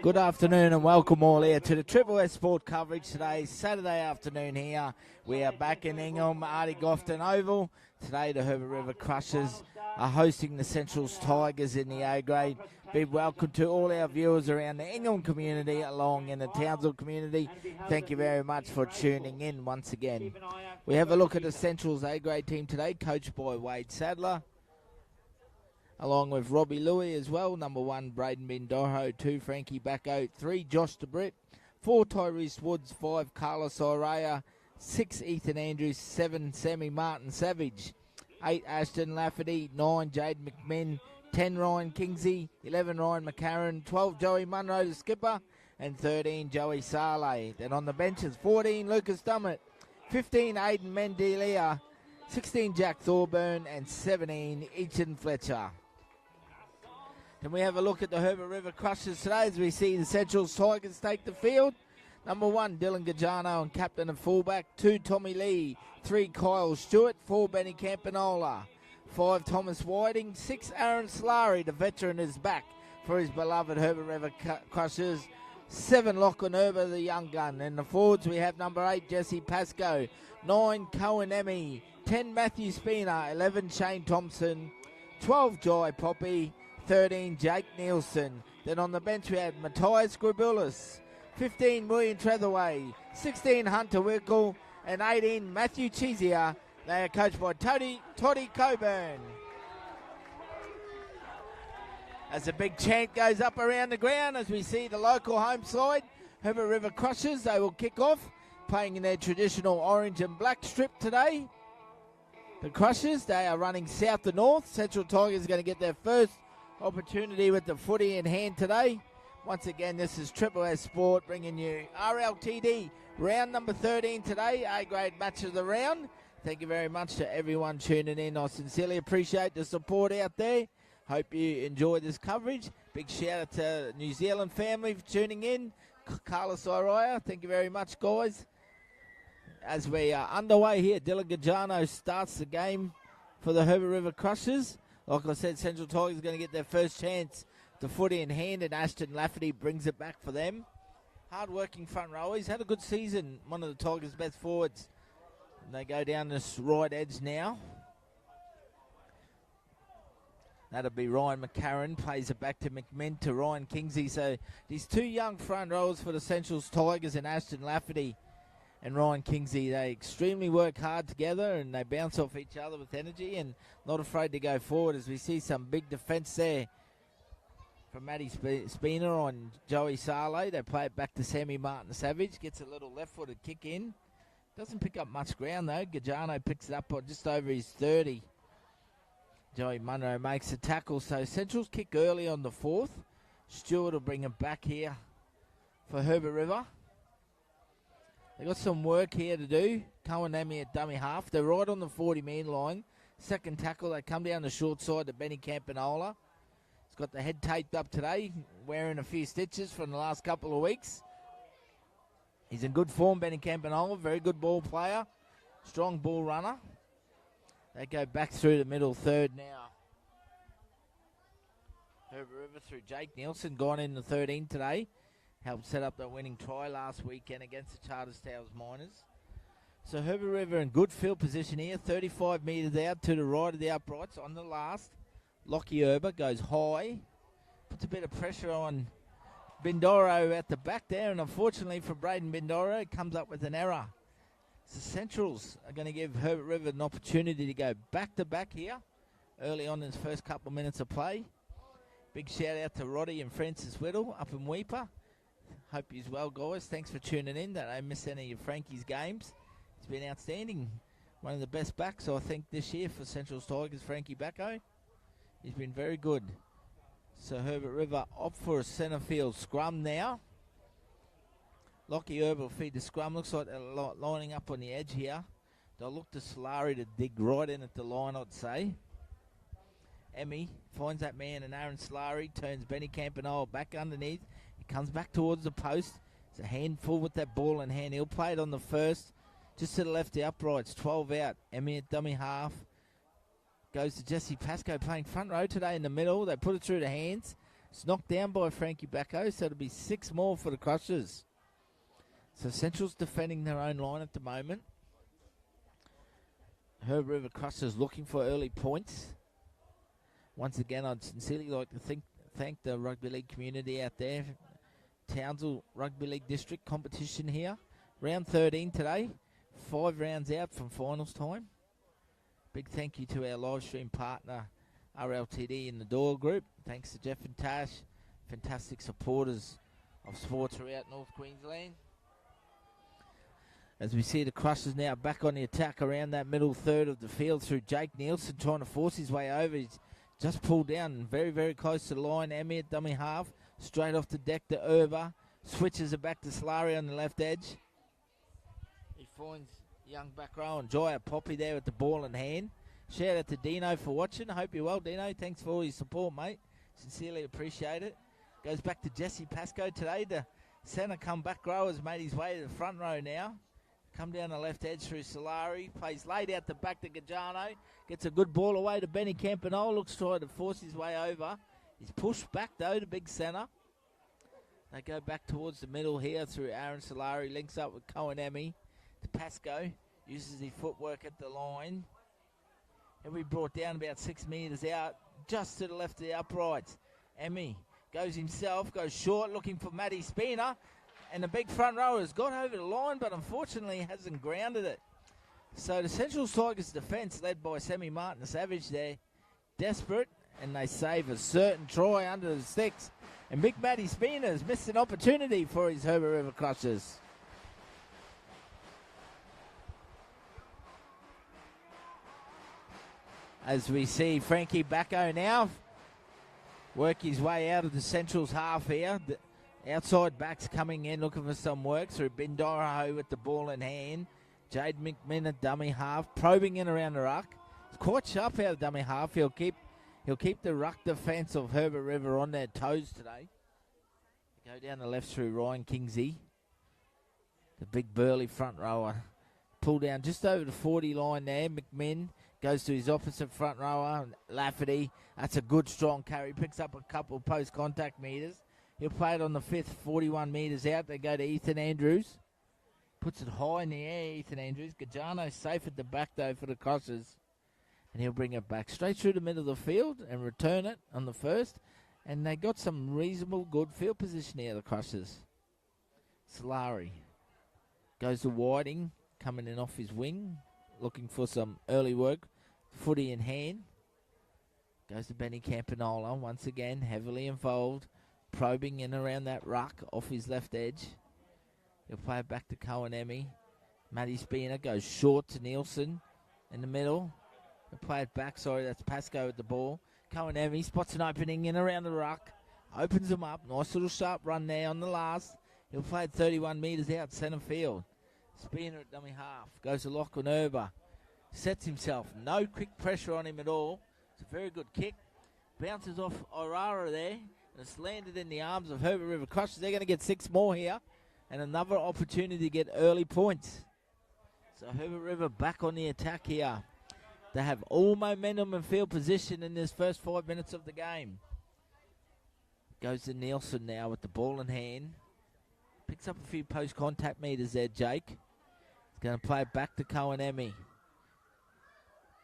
Good afternoon and welcome all here to the Triple S Sport coverage today, Saturday afternoon here. We are back in Ingham, Artie Gofton Oval. Today the Herbert River Crushers are hosting the Centrals Tigers in the A grade. Be welcome to all our viewers around the Ingham community, along in the Townsville community. Thank you very much for tuning in once again. We have a look at the Centrals A grade team today, coached by Wade Sadler, along with Robbie Louie as well. Number 1, Braden Bindoro. 2, Frankie Backo. 3, Josh DeBritt. 4, Tyrese Woods. 5, Carlos Orea. 6, Ethan Andrews. 7, Sammy Martin Savage. 8, Ashton Lafferty. 9, Jade McMinn. 10, Ryan Kingsey. 11, Ryan McCarron. 12, Joey Munro, the skipper. And 13, Joey Saleh. Then on the benches, 14, Lucas Dummett. 15, Aidan Mendelia. 16, Jack Thorburn. And 17, Ethan Fletcher. Then we have a look at the Herbert River Crushers today as we see the Centrals Tigers take the field. Number 1, Dylan Gajano and captain and fullback. 2, Tommy Lee. 3, Kyle Stewart. 4, Benny Campanola. 5, Thomas Whiting. 6, Aaron Slary, the veteran, is back for his beloved Herbert River Crushers. 7, Lachlan Herber, the young gun. In the forwards we have number 8, Jesse Pascoe. 9, Cohen Emmy. 10, Matthew Spina. 11, Shane Thompson. 12, Jai Poppy. 13, Jake Nielsen. Then on the bench we had Matthias Gribulis. 15, William Trethaway. 16, Hunter Wickle. And 18, Matthew Chizia. They are coached by Toddy Coburn. As a big chant goes up around the ground as we see the local home side, Herbert River Crushers, they will kick off, playing in their traditional orange and black strip today. The Crushers, they are running south to north. Central Tigers are going to get their first opportunity with the footy in hand today. Once again, this is Triple S Sport bringing you RLTD round number 13 today, A-grade match of the round. Thank you very much to everyone tuning in. I sincerely appreciate the support out there. Hope you enjoy this coverage. Big shout out to New Zealand family for tuning in. Carlos Orea, thank you very much, guys. As we are underway here, Dylan Gajano starts the game for the Herbert River Crushers. Like I said, Central Tigers are going to get their first chance to footy in hand, and Ashton Lafferty brings it back for them. Hard-working front row. He's had a good season, one of the Tigers' best forwards. And they go down this right edge now. That'll be Ryan McCarron, plays it back to McMinn to Ryan Kingsey. So these 2 young front rowers for the Centrals Tigers and Ashton Lafferty and Ryan Kingsey, they extremely work hard together and they bounce off each other with energy and not afraid to go forward as we see some big defence there from Matty Spina on Joey Saleh. They play it back to Sammy Martin Savage, gets a little left-footed kick in. Doesn't pick up much ground though. Gajano picks it up on just over his 30. Joey Munro makes a tackle, so Centrals kick early on the 4th. Stewart will bring it back here for Herbert River. They've got some work here to do. Cohen Emmy at dummy half. They're right on the 40-man line. Second tackle, they come down the short side to Benny Campanola. He's got the head taped up today, wearing a few stitches from the last couple of weeks. He's in good form, Benny Campanola. Very good ball player. Strong ball runner. They go back through the middle third now. Herbert River through Jake Nielsen, gone in the 13 today. Helped set up the winning try last weekend against the Charters Towers Miners. So Herbert River in good field position here. 35 metres out to the right of the uprights on the last. Lockie Herbert goes high. Puts a bit of pressure on Bindoro at the back there. And unfortunately for Braden Bindoro, comes up with an error. So Centrals are going to give Herbert River an opportunity to go back-to-back here early on in his first couple of minutes of play. Big shout-out to Roddy and Francis Whittle up in Weipa. Hope you're well, guys. Thanks for tuning in. Don't miss any of Frankie's games. He's been outstanding. One of the best backs, I think, this year for Central's Tigers, Frankie Backo. He's been very good. So Herbert River opt for a centre field scrum now. Lockie Herbert will feed the scrum. Looks like they're lining up on the edge here. They'll look to Solari to dig right in at the line, I'd say. Emmy finds that man, and Aaron Solari turns Benny Campanola back underneath. He comes back towards the post. It's a handful with that ball in hand. He'll play it on the first. Just to the left, the uprights. 12 out. Emmy at dummy half. Goes to Jesse Pascoe playing front row today in the middle. They put it through the hands. It's knocked down by Frankie Bacco, so it'll be 6 more for the Crushers. So Central's defending their own line at the moment. Herbert River Crushers looking for early points. Once again, I'd sincerely like to thank the rugby league community out there. Townsville Rugby League District competition here. Round 13 today. 5 rounds out from finals time. Big thank you to our live stream partner, RLTD in the Doyle Group. Thanks to Jeff and Tash, fantastic supporters of sports throughout North Queensland. As we see the Crushers now back on the attack around that middle third of the field through Jake Nielsen trying to force his way over. He's just pulled down very, very close to the line. Emmy at dummy half. Straight off the deck to Erba. Switches it back to Solari on the left edge. He finds young back row and Joya Poppy there with the ball in hand. Shout out to Dino for watching. Hope you're well, Dino. Thanks for all your support, mate. Sincerely appreciate it. Goes back to Jesse Pascoe today. The centre come back row has made his way to the front row now. Come down the left edge through Solari. Plays laid out the back to Gajano. Gets a good ball away to Benny Campanole. Looks trying to force his way over. He's pushed back though to big centre. They go back towards the middle here through Aaron Solari. Links up with Cohen Emmy to Pascoe. Uses his footwork at the line. He'll be brought down about 6 metres out. Just to the left of the uprights. Emmy goes himself. Goes short looking for Matty Spina. And the big front rower has got over the line, but unfortunately hasn't grounded it. So the Central Tigers defence, led by Sammy Martin Savage there, desperate, and they save a certain try under the sticks. And Big Matty Spina has missed an opportunity for his Herbert River Crushers. As we see Frankie Bacco now work his way out of the Central's half here. Outside backs coming in looking for some work through Bindoroho with the ball in hand. Jade McMinn at dummy half, probing in around the ruck. It's quite sharp out of dummy half. He'll keep the ruck defence of Herbert River on their toes today. Go down the left through Ryan Kingsey. The big burly front rower. Pull down just over the 40 line there. McMinn goes to his opposite front rower. Lafferty, that's a good strong carry. Picks up a couple post-contact metres. He'll play it on the 5th, 41 metres out. They go to Ethan Andrews. Puts it high in the air, Ethan Andrews. Gajano safe at the back, though, for the Crushers. And he'll bring it back straight through the middle of the field and return it on the 1st. And they got some reasonable good field position here, the Crushers. Solari goes to Whiting, coming in off his wing, looking for some early work. Footy in hand. Goes to Benny Campanola, once again, heavily involved. Probing in around that ruck off his left edge. He'll play it back to Cohen Emmy. Matty Spina goes short to Nielsen in the middle. He'll play it back. Sorry, that's Pascoe with the ball. Cohen Emmy spots an opening in around the ruck. Opens him up. Nice little sharp run there on the last. He'll play it 31 metres out centre field. Spina at dummy half. Goes to Lachlan Erber. Sets himself. No quick pressure on him at all. It's a very good kick. Bounces off Orara there. And it's landed in the arms of Herbert River Crushers. They're going to get 6 more here. And another opportunity to get early points. So Herbert River back on the attack here. They have all momentum and field position in this first 5 minutes of the game. Goes to Nielsen now with the ball in hand. Picks up a few post-contact metres there, Jake. He's going to play it back to Cohen Emmy.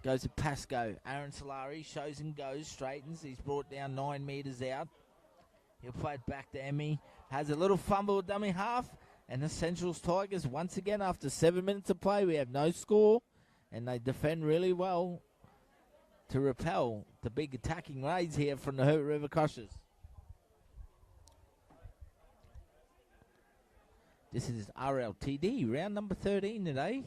Goes to Pascoe. Aaron Solari shows and goes. Straightens. He's brought down 9 metres out. He'll play it back to Emmy. Has a little fumble at dummy half. And the Central's Tigers, once again, after 7 minutes of play, we have no score. And they defend really well to repel the big attacking raids here from the Herbert River Crushers. This is RLTD, round number 13 today.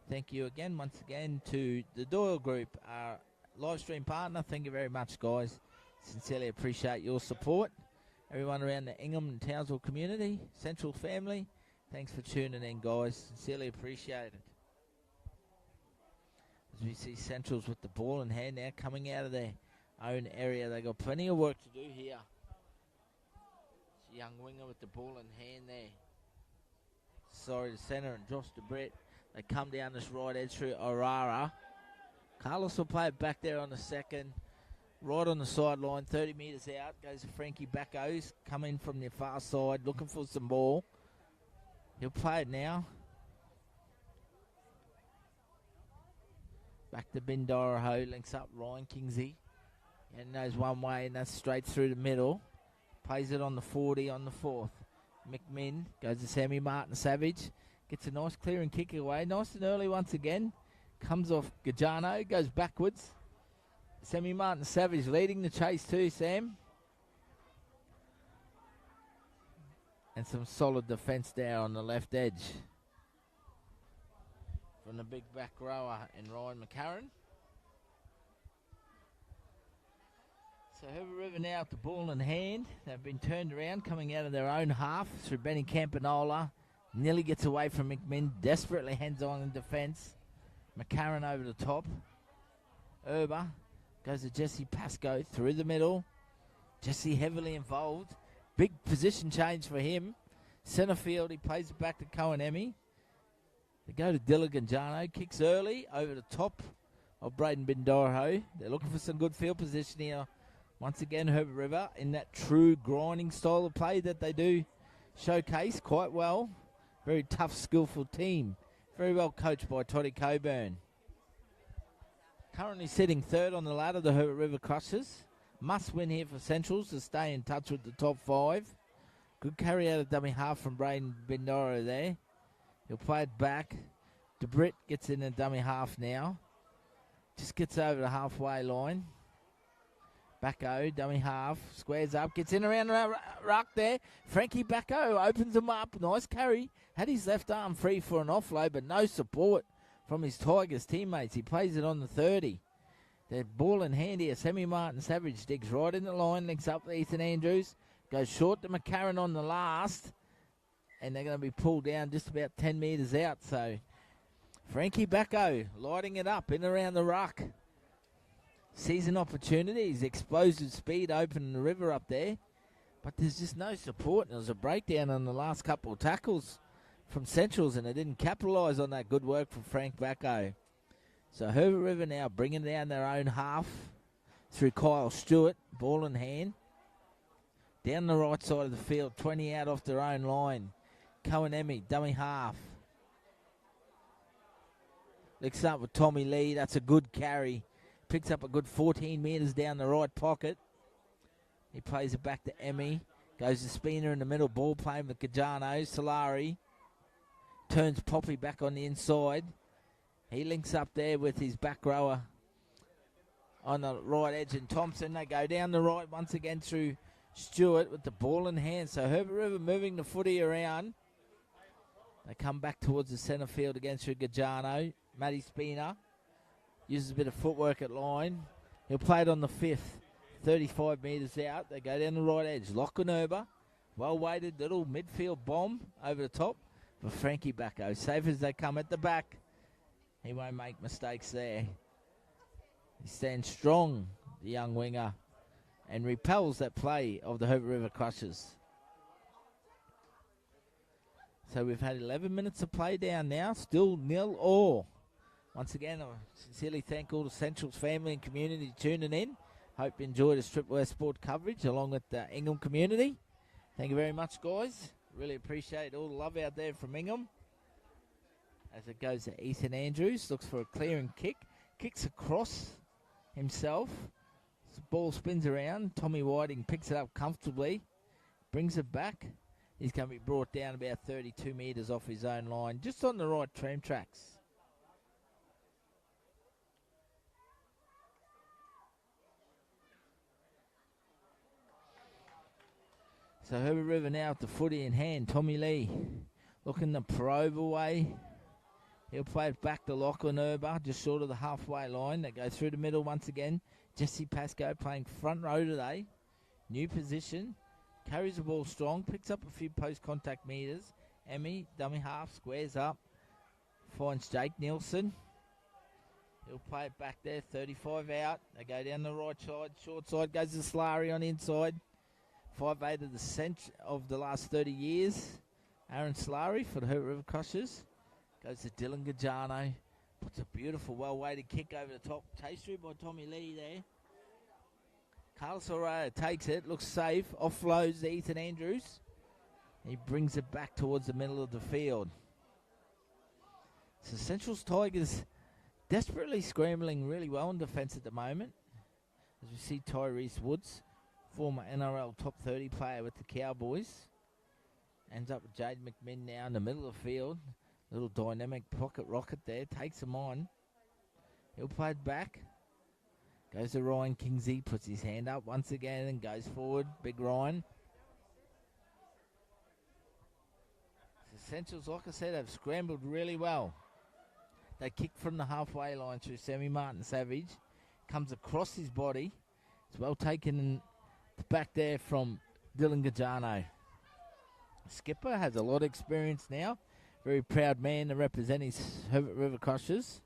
Thank you again, once again, to the Doyle Group, our live stream partner. Thank you very much, guys. Sincerely appreciate your support. Everyone around the Ingham and Townsville community, Central family, thanks for tuning in, guys. Sincerely appreciate it. As we see Centrals with the ball in hand now, coming out of their own area. They got plenty of work to do here. It's a young winger with the ball in hand there. Sorry, the centre and Josh DeBrett. They come down this right edge through Orara. Carlos will play it back there on the second. Right on the sideline, 30 metres out, goes Frankie Backo's, coming from the far side, looking for some ball. He'll play it now. Back to Bindoroho, links up Ryan Kingsley. And knows one way, and that's straight through the middle. Plays it on the 40 on the 4th. McMinn goes to Sammy Martin Savage. Gets a nice clearing kick away. Nice and early once again. Comes off Gajano, goes backwards. Sammy Martin Savage leading the chase too, Sam. And some solid defence there on the left edge. From the big back rower and Ryan McCarran. So Herbert River now with the ball in hand. They've been turned around, coming out of their own half through Benny Campanola. Nearly gets away from McMinn. Desperately hands on in defence. McCarran over the top. Herbert goes to Jesse Pascoe through the middle. Jesse heavily involved. Big position change for him. Centre field, he plays it back to Cohen-Emmy. They go to Diliganjano. Kicks early over the top of Braden Bindoroho. They're looking for some good field position here. Once again, Herbert River in that true grinding style of play that they do showcase quite well. Very tough, skillful team. Very well coached by Toddy Coburn. Currently sitting third on the ladder, the Herbert River Crushers. Must win here for Centrals to stay in touch with the top 5. Good carry out of dummy half from Braden Bindoro there. He'll play it back. DeBritt gets in a dummy half now. Just gets over the halfway line. Backo, dummy half, squares up, gets in around the ruck there. Frankie Backo opens him up. Nice carry. Had his left arm free for an offload, but no support from his Tigers teammates. He plays it on the 30. The ball in hand here. Sammy Martin Savage digs right in the line, links up with Ethan Andrews. Goes short to McCarran on the last. And they're going to be pulled down just about 10 metres out. So Frankie Backo lighting it up in around the ruck. Sees an opportunity. He's explosive speed opening the river up there. But there's just no support. And there was a breakdown on the last couple of tackles from Centrals, and they didn't capitalise on that good work from Frank Backo. So Herbert River now bringing down their own half through Kyle Stewart, ball in hand. Down the right side of the field, 20 out off their own line. Cohen-Emmy, dummy half. Links up with Tommy Lee. That's a good carry. Picks up a good 14 metres down the right pocket. He plays it back to Emmy. Goes to Spina in the middle. Ball playing with Gajano. Solari turns Poppy back on the inside. He links up there with his back rower on the right edge. And Thompson, they go down the right once again through Stewart with the ball in hand. So Herbert River moving the footy around. They come back towards the centre field again through Gajano. Matty Spina uses a bit of footwork at line. He'll play it on the 5th. 35 metres out. They go down the right edge. Lachlan Herber. Well weighted little midfield bomb over the top for Frankie Backo. Safe as they come at the back. He won't make mistakes there. He stands strong, the young winger, and repels that play of the Herbert River Crushers. So we've had 11 minutes of play down now. Still 0-0. Once again, I sincerely thank all the Centrals family and community tuning in. Hope you enjoyed the Triple S Sport coverage along with the Ingham community. Thank you very much, guys. Really appreciate all the love out there from Ingham. As it goes to Ethan Andrews. Looks for a clearing kick. Kicks across himself. The ball spins around. Tommy Whiting picks it up comfortably. Brings it back. He's going to be brought down about 32 metres off his own line. Just on the right tram tracks. So Herbert River now with the footy in hand. Tommy Lee looking to probe away. He'll play it back to Lachlan Herber, just short of the halfway line. They go through the middle once again. Jesse Pascoe playing front row today. New position. Carries the ball strong. Picks up a few post-contact metres. Emmy, dummy half, squares up. Finds Jake Nielsen. He'll play it back there. 35 out. They go down the right side. Short side goes to Slary on the inside. 5'8" of the last 30 years. Aaron Slary for the Herbert River Crushers. Goes to Dylan Gajano. Puts a beautiful, well-weighted kick over the top. Chased through by Tommy Lee there. Carlos Arroyo takes it, looks safe, offloads to Ethan Andrews. He brings it back towards the middle of the field. So Central's Tigers desperately scrambling really well in defence at the moment. As we see Tyrese Woods, former NRL top 30 player with the Cowboys. Ends up with Jade McMinn now in the middle of the field. Little dynamic pocket rocket there, takes him on. He'll play it back. Goes to Ryan Kingsey, puts his hand up once again and goes forward. Big Ryan. The Centrals, like I said, have scrambled really well. They kick from the halfway line through Martin Savage. Comes across his body. It's well taken back there from Dylan Gajano. Skipper has a lot of experience now. Very proud man to represent his Herbert River Crushers.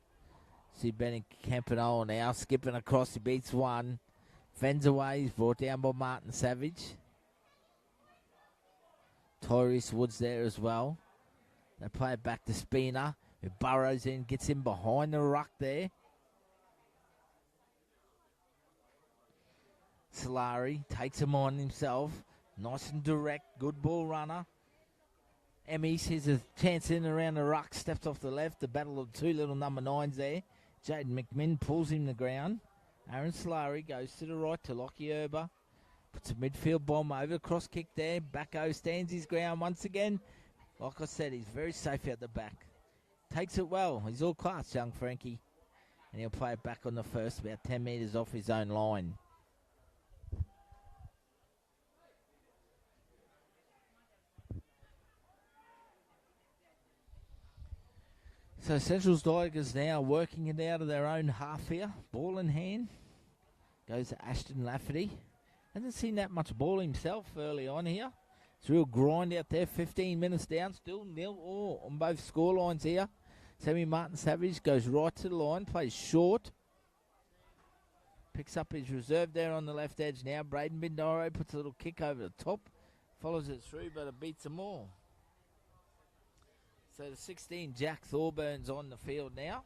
See Benny Campanolo now skipping across. He beats one. Fends away. He's brought down by Martin Savage. Tyrese Woods there as well. They play it back to Spina, who burrows in, gets in behind the ruck there. Solari takes him on himself. Nice and direct. Good ball runner. Emmy sees a chance in around the ruck. Steps off the left. The battle of two little number 9s there. Jaden McMinn pulls him to the ground. Aaron Solari goes to the right to Lockie Herber. Puts a midfield bomb over. Cross kick there. Backo stands his ground once again. Like I said, he's very safe out the back. Takes it well. He's all class, young Frankie. And he'll play it back on the first, about 10 metres off his own line. So Central's Tigers now working it out of their own half here. Ball in hand. Goes to Ashton Lafferty. Hasn't seen that much ball himself early on here. It's a real grind out there. 15 minutes down. Still 0-0 on both score lines here. Sammy Martin Savage goes right to the line. Plays short. Picks up his reserve there on the left edge now. Braden Bindaro puts a little kick over the top. Follows it through, but it beats them all. So the 16, Jack Thorburn's on the field now.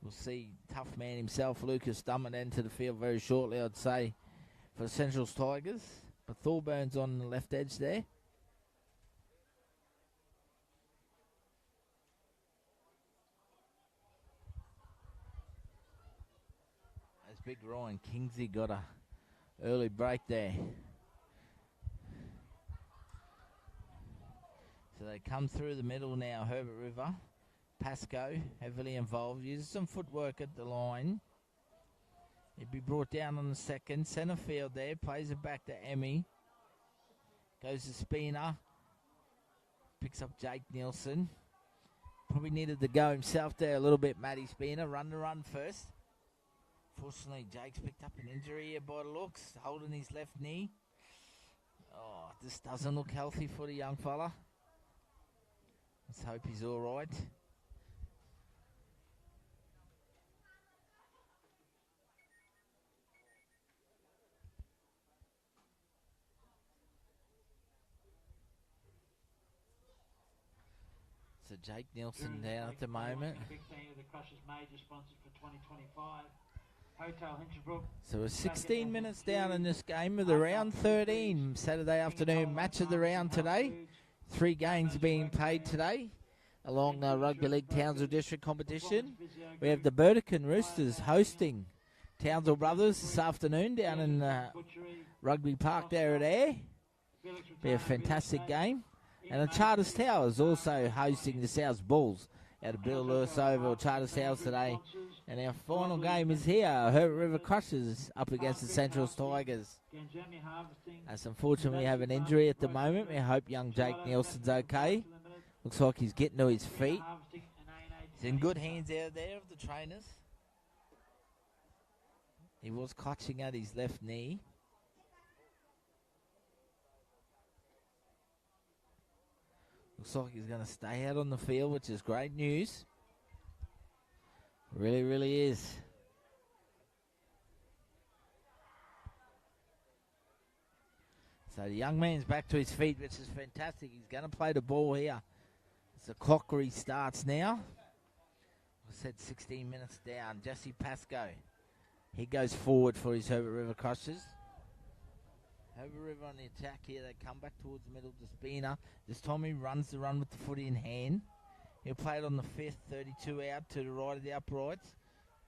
We'll see tough man himself, Lucas Dummin, enter the field very shortly, I'd say, for the Central's Tigers. But Thorburn's on the left edge there. As big Ryan Kingsley got a early break there. So they come through the middle now, Herbert River. Pascoe heavily involved, uses some footwork at the line. He'd be brought down on the second. Centre field there, plays it back to Emmy. Goes to Spina. Picks up Jake Nielsen. Probably needed to go himself there a little bit, Matty Spina. Run to run first. Fortunately, Jake's picked up an injury here by the looks, holding his left knee. Oh, this doesn't look healthy for the young fella. Let's hope he's all right. So Jake Nielsen down at the moment. So we're 16 minutes down in this game of the round 13 Saturday afternoon match of the round today. 3 games being played today along the Rugby League Townsville District competition. We have the Burdekin Roosters hosting Townsville Brothers this afternoon down in Rugby Park there at Ayr. Be a fantastic game. And the Charters Towers also hosting the South Bulls at a Bill Lewis Oval, Charters Towers today. And our final game is here. Herbert River Crushers up against the Central Tigers. As unfortunately we have an injury at the moment. We hope young Jake Nielsen's okay. Looks like he's getting to his feet. He's in good hands out there of the trainers. He was clutching at his left knee. Looks like he's going to stay out on the field, which is great news. Really, really is. So the young man's back to his feet, which is fantastic. He's going to play the ball here. As the clock restarts now. I said 16 minutes down. Jesse Pascoe He goes forward for his Herbert River Crushers. Herbert River on the attack here. They come back towards the middle to Spina. This time he runs the run with the footy in hand. He'll play it on the 5th, 32 out to the right of the uprights.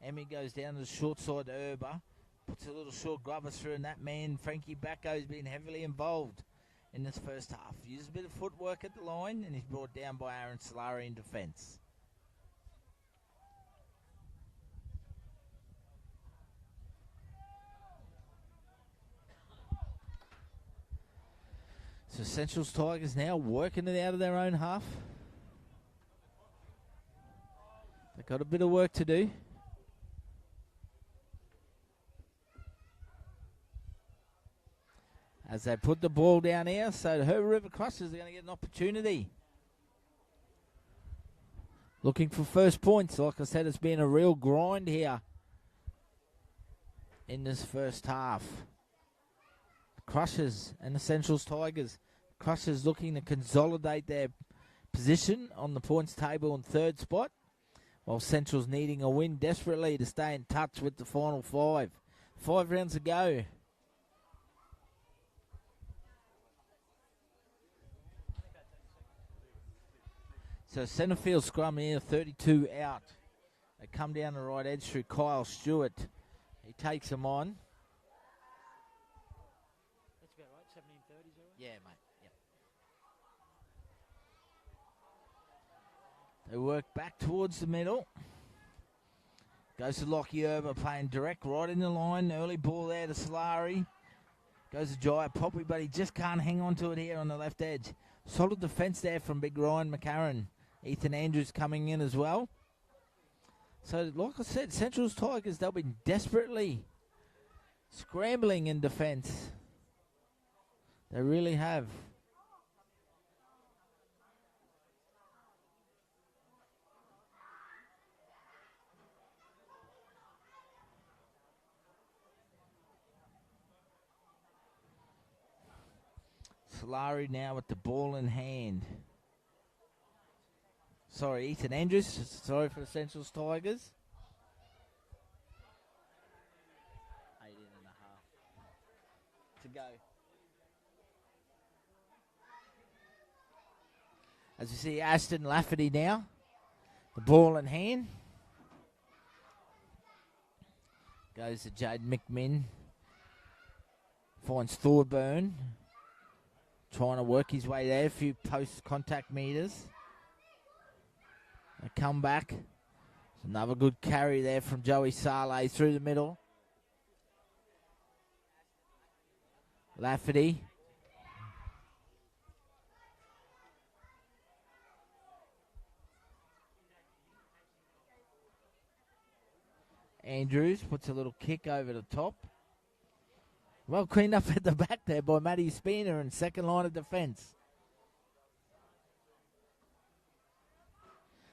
Emmy goes down to the short side to Herber. Puts a little short grubber through, and that man, Frankie Backo's been heavily involved in this first half. Used a bit of footwork at the line, and he's brought down by Aaron Solari in defence. So Central's Tigers now working it out of their own half. They've got a bit of work to do. As they put the ball down here, so the Herbert River Crushers are going to get an opportunity. Looking for first points. Like I said, it's been a real grind here in this first half. Crushers and the Central's Tigers. Crushers looking to consolidate their position on the points table in third spot, while Central's needing a win desperately to stay in touch with the final 5. 5 rounds to go. So centre field scrum here, 32 out. They come down the right edge through Kyle Stewart. He takes them on. That's about right, 17:30, is that right? Yeah, mate. Yep. They work back towards the middle. Goes to Lockie Herber, playing direct right in the line. Early ball there to Solari. Goes to Jaya Poppy, but he just can't hang on to it here on the left edge. Solid defence there from big Ryan McCarran. Ethan Andrews coming in as well. So, like I said, Central's Tigers, they'll be desperately scrambling in defence. They really have. Solari now with the ball in hand. Sorry, Ethan Andrews. Sorry for the Central's Tigers. 18.5 to go. As you see, Aston Lafferty now. The ball in hand. Goes to Jade McMinn. Finds Thorburn. Trying to work his way there. A few post-contact meters. They come back. Another good carry there from Joey Saleh through the middle. Lafferty. Andrews puts a little kick over the top. Well cleaned up at the back there by Matty Spina in second line of defence.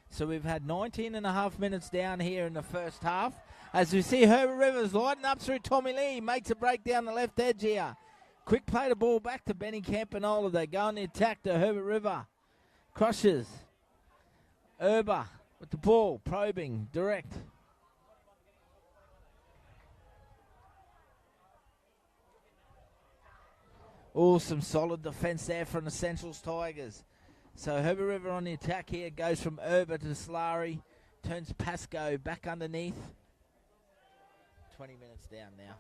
So we've had 19.5 minutes down here in the first half. As we see Herbert Rivers lighting up through Tommy Lee. Makes a break down the left edge here. Quick play the ball back to Benny Campanola. They go on the attack to Herbert River. Crushes. Herber with the ball. Probing. Direct. Awesome solid defence there from the Central's Tigers. So Herbert River on the attack here. Goes from Herber to Solari. Turns Pascoe back underneath. 20 minutes down now.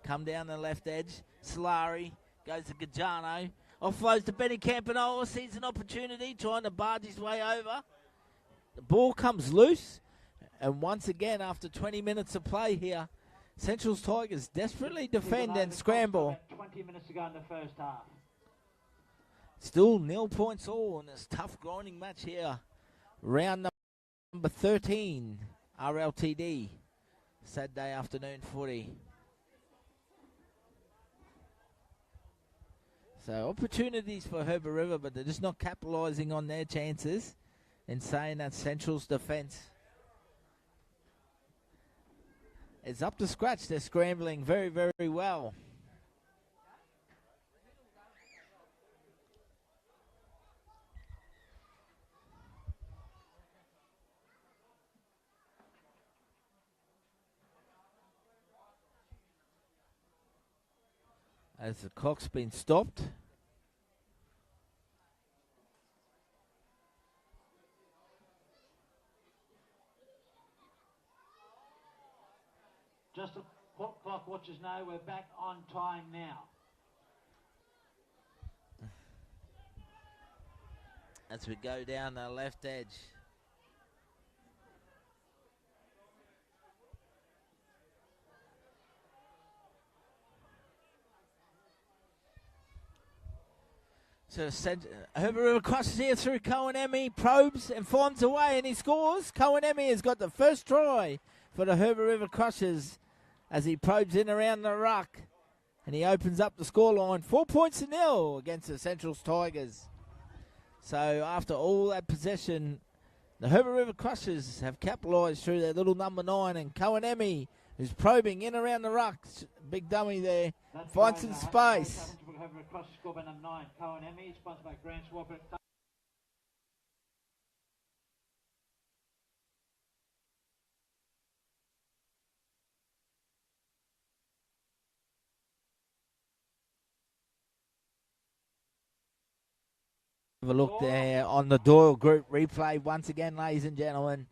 Come down the left edge. Solari goes to Gajano. Offloads to Benny Campanola. Sees an opportunity. Trying to barge his way over. The ball comes loose. And once again, after 20 minutes of play here, Central's Tigers desperately defend and scramble. 20 minutes to go in the first half. Still 0 points all in this tough grinding match here. Round number 13, RLTD. Saturday afternoon footy. So opportunities for Herbert River, but they're just not capitalising on their chances. In saying that, Central's defence is up to scratch. They're scrambling very, very well. as the clock's been stopped. Just the clock watchers know we're back on time now. As we go down the left edge. So Herbert River crosses here through Cohenemy, probes and finds a way, and he scores. Cohenemy has got the first try for the Herbert River Crushers as he probes in around the ruck, and he opens up the scoreline 4-0 against the Central's Tigers. So after all that possession, the Herbert River Crushers have capitalised through their little number 9, and Cohenemy, who's probing in around the ruck, big dummy there, finds some space. Have a look there on the Doyle Group replay once again, ladies and gentlemen.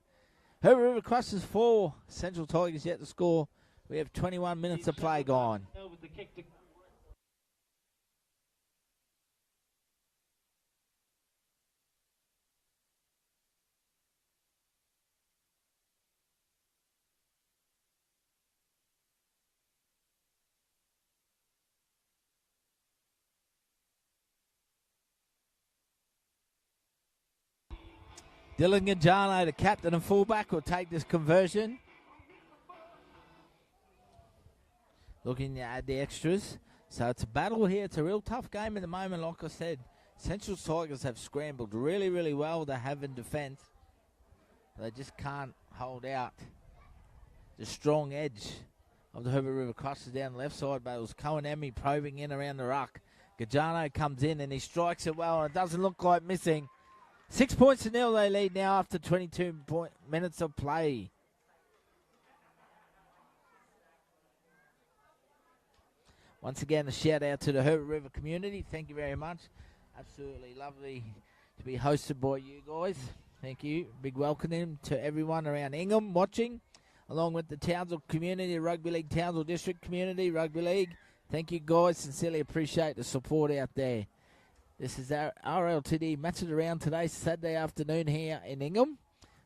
Herbert River Crushers 4, Central Tigers yet to score. We have 21 minutes of play gone. Dylan Gajano, the captain and fullback, will take this conversion. Looking to add the extras. So it's a battle here. It's a real tough game at the moment, like I said. Central Tigers have scrambled really, really well. They have in defence. They just can't hold out the strong edge of the Herbert River Crushers down the left side. But it was Cohenemy probing in around the ruck. Gajano comes in and he strikes it well, and it doesn't look like missing. 6-0 they lead now after 22 minutes of play. Once again, a shout out to the Herbert River community. Thank you very much. Absolutely lovely to be hosted by you guys. Thank you. Big welcome to everyone around Ingham watching, along with the Townsville community, Rugby League Townsville District community, Rugby League. Thank you guys. Sincerely appreciate the support out there. This is our RLTD match it around today, Saturday afternoon here in Ingham.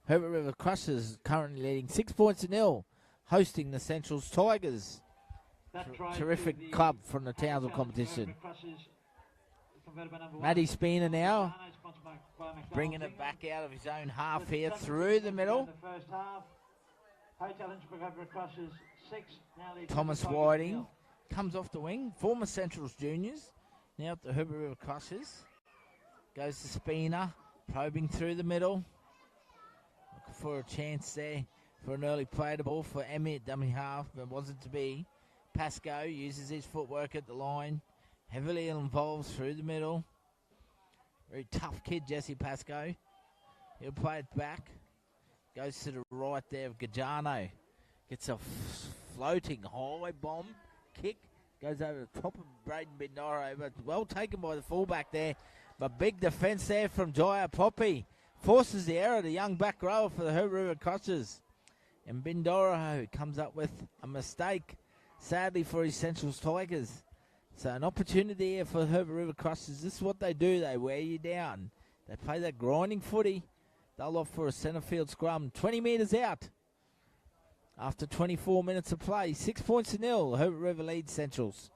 Herbert River Crushers currently leading 6-0, hosting the Central's Tigers. Terrific club from the Townsville competition. Matty Spina now, bringing it back out of his own half here through the middle. Thomas Whiting comes off the wing, former Central's juniors. Now at the Herbert River Crushers. Goes to Spina, probing through the middle. Looking for a chance there for an early play. The ball for Emmy at dummy half, but wasn't to be. Pascoe uses his footwork at the line. Heavily involved through the middle. Very tough kid, Jesse Pascoe. He'll play it back. Goes to the right there of Gajano. Gets a floating high bomb kick. Goes over the top of Braden Bindoro, but well taken by the fullback there. But big defence there from Jaya Poppy. Forces the error, the young back rower for the Herbert River Crushers. And Bindoro comes up with a mistake, sadly for his Central's Tigers. So an opportunity here for Herbert River Crushers. This is what they do. They wear you down. They play that grinding footy. They'll off for a centre field scrum. 20 metres out. After 24 minutes of play, 6-0, Herbert River leads Centrals.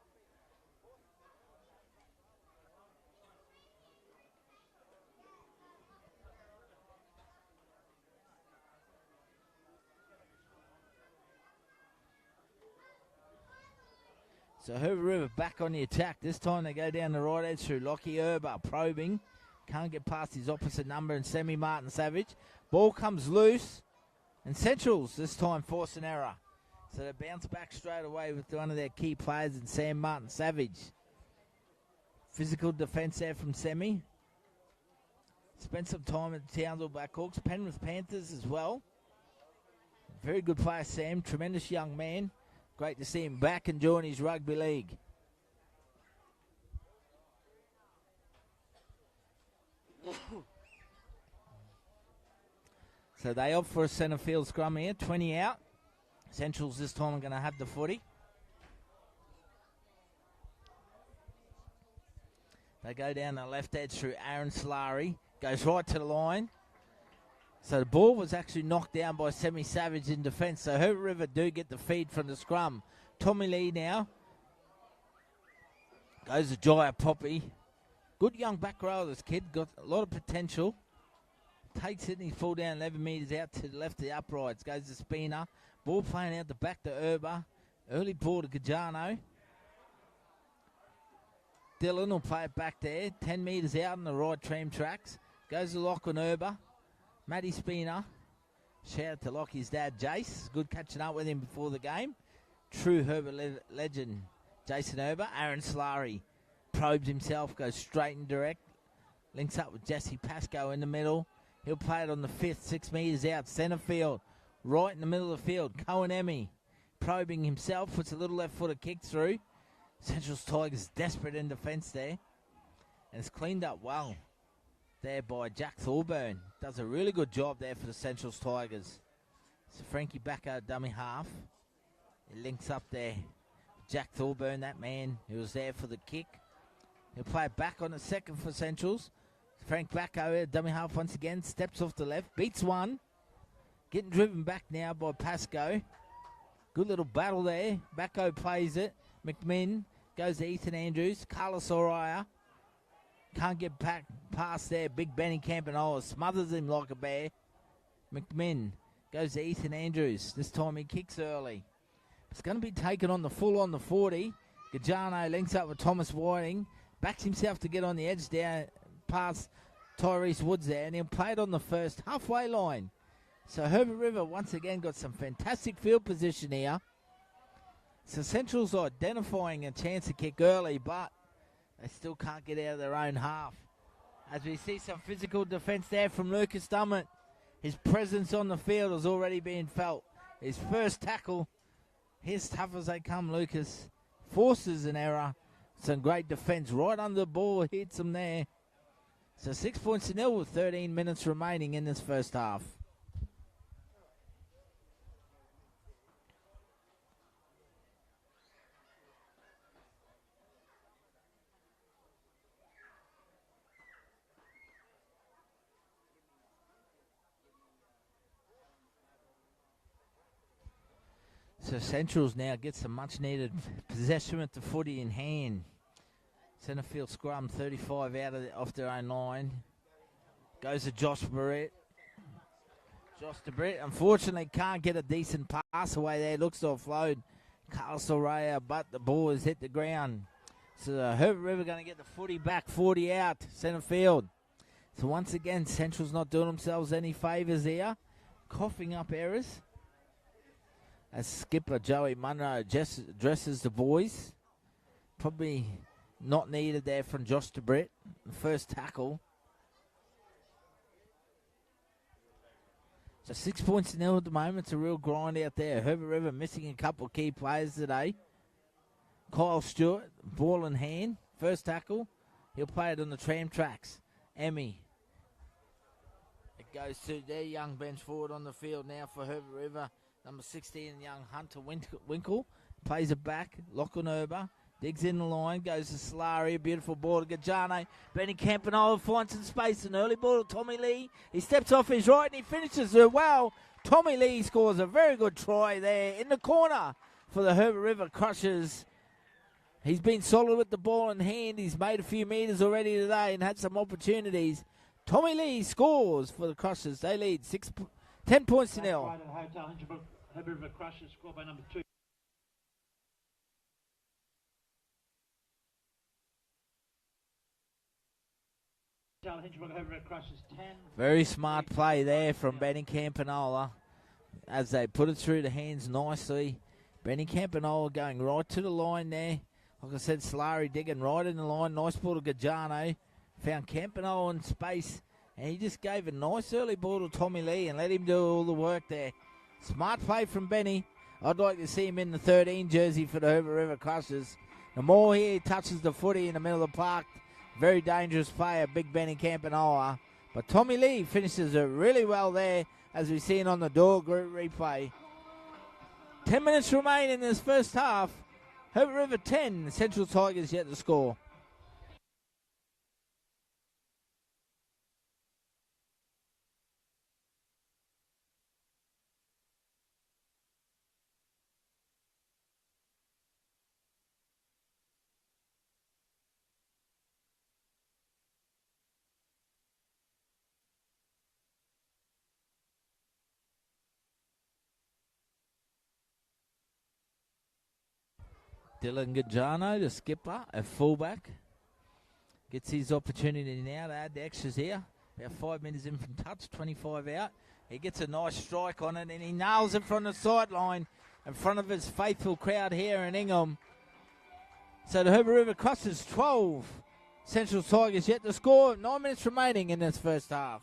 So Herbert River back on the attack. This time they go down the right edge through Lockie Herbert, probing. Can't get past his opposite number and Semi Martin Savage. Ball comes loose. And Centrals this time force an error. So they bounce back straight away with one of their key players in Sam Martin Savage. Physical defence there from Semi. Spent some time at the Townsville Blackhawks. Penrith Panthers as well. Very good player, Sam. Tremendous young man. Great to see him back enjoying his rugby league. So they opt for a centre field scrum here, 20 out. Centrals this time are going to have the footy. They go down the left edge through Aaron Solari. Goes right to the line. So the ball was actually knocked down by Semi Savage in defence. So Herbert River do get the feed from the scrum. Tommy Lee now. Goes to Jaya Poppy. Good young back row, this kid. Got a lot of potential. Takes it and he's pulled down 11 metres out to the left of the uprights. Goes to Spina. Ball playing out the back to Herber. Early ball to Gajano. Dylan will play it back there. 10 metres out on the right tram tracks. Goes to Lachlan Herber. Matty Spina. Shout out to Lockie's dad, Jace. Good catching up with him before the game. True Herbert legend, Jason Herber. Aaron Solari probes himself, goes straight and direct. Links up with Jesse Pascoe in the middle. He'll play it on the 5th, 6 metres out, centre field. Right in the middle of the field, Cohen Emmy probing himself, puts a little left footer kick through. Central's Tigers desperate in defence there. And it's cleaned up well there by Jack Thorburn. Does a really good job there for the Central's Tigers. So Frankie back out dummy half. He links up there. Jack Thorburn, that man who was there for the kick. He'll play it back on the second for Centrals. Frank Backo, dummy half once again, steps off the left, beats one. Getting driven back now by Pascoe. Good little battle there. Backo plays it. McMinn goes to Ethan Andrews. Carlos Oriah can't get back past there. Big Benny Campanola smothers him like a bear. McMinn goes to Ethan Andrews. This time he kicks early. It's going to be taken on the full on the 40. Gajano links up with Thomas Whiting. Backs himself to get on the edge down past Tyrese Woods there. And he'll play it on the first halfway line. So Herbert River once again got some fantastic field position here. So Central's identifying a chance to kick early, but they still can't get out of their own half. As we see some physical defence there from Lucas Dummett. His presence on the field has already been felt. His first tackle, here's tough as they come, Lucas. Forces an error. Some great defence right under the ball, hits him there. So 6 points to nil with 13 minutes remaining in this first half. So Centrals now get some much-needed possession with the footy in hand. Centre field scrum, 35 out off their own line. Goes to Josh Barrett. Josh Barrett, unfortunately, can't get a decent pass away there. Looks to offload Carlos Oraya, but the ball has hit the ground. So Herbert River going to get the footy back, 40 out, centre field. So once again, Central's not doing themselves any favours here. Coughing up errors. As skipper Joey Munro addresses the boys. Probably not needed there from Josh DeBrett. The first tackle. So 6 points to nil at the moment. It's a real grind out there. Herbert River missing a couple of key players today. Kyle Stewart, ball in hand. First tackle. He'll play it on the tram tracks. Emmy. It goes to their young bench forward on the field now for Herbert River. Number 16, young Hunter Winkle. Plays it back. Lachlan Herber. Digs in the line. Goes to Solari. A beautiful ball to Gajane. Benny Campanola finds some space. An early ball to Tommy Lee. He steps off his right and he finishes it well. Tommy Lee scores a very good try there in the corner for the Herbert River Crushers. He's been solid with the ball in hand. He's made a few metres already today and had some opportunities. Tommy Lee scores for the Crushers. They lead 10 points to nil. Herbert River Crushers scored by number 2. Very smart play there from Benny Campanola as they put it through the hands nicely. Benny Campanola going right to the line there. Like I said, Solari digging right in the line. Nice ball to Gajano. Found Campanola in space. And he just gave a nice early ball to Tommy Lee and let him do all the work there. Smart play from Benny. I'd like to see him in the 13 jersey for the Herbert River Crushers. The more he touches the footy in the middle of the park, very dangerous player, Big Benny Campanola. But Tommy Lee finishes it really well there as we see it on the door group replay. 10 minutes remain in this first half. Herbert River 10, Central Tigers yet to score. Dylan Gajano, the skipper, a fullback, gets his opportunity now to add the extras here. About 5 minutes in from touch, 25 out. He gets a nice strike on it and he nails it from the sideline in front of his faithful crowd here in Ingham. So the Herbert River Crushers 12, Central Tigers yet to score. 9 minutes remaining in this first half.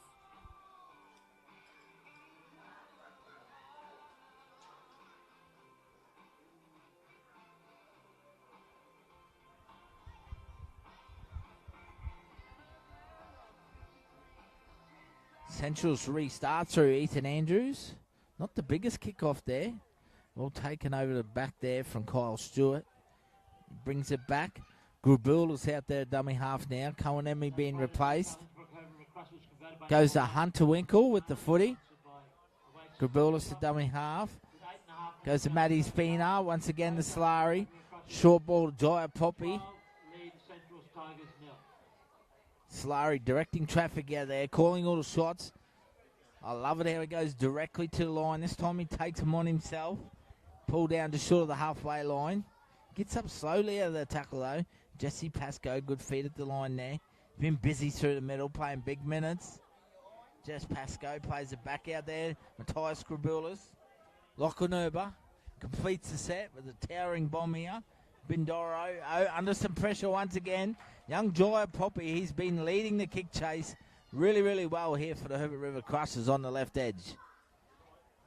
Central's restart through Ethan Andrews. Not the biggest kickoff there. Well taken over the back there from Kyle Stewart. Brings it back. Grubula's out there, dummy half now. Cohenemy being replaced. Goes to Hunter Winkle with the footy. Grubula's the dummy half. Goes to Matty Spina. Once again to Slary. Short ball to Jaya Poppy. Slary directing traffic out there, calling all the shots. I love it how he goes directly to the line. This time he takes him on himself. Pull down just short of the halfway line. Gets up slowly out of the tackle though. Jesse Pascoe, good feet at the line there. Been busy through the middle, playing big minutes. Jess Pascoe plays it back out there. Matthias Scribulas. Lachlan Herber completes the set with a towering bomb here. Bindoro under some pressure once again. Young Jaya Poppy, he's been leading the kick chase really, really well here for the Herbert River Crushers on the left edge.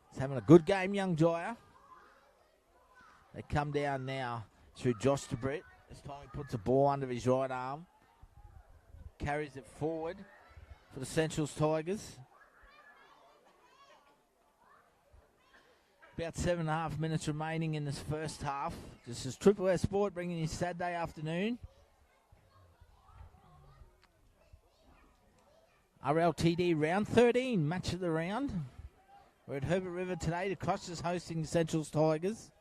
He's having a good game, young Jaya. They come down now through Josh DeBritt. This time he puts the ball under his right arm. Carries it forward for the Centrals Tigers. About 7.5 minutes remaining in this first half. This is Triple S Sport bringing you Saturday afternoon. RLTD round 13, match of the round. We're at Herbert River today. The Crushers hosting the Centrals Tigers.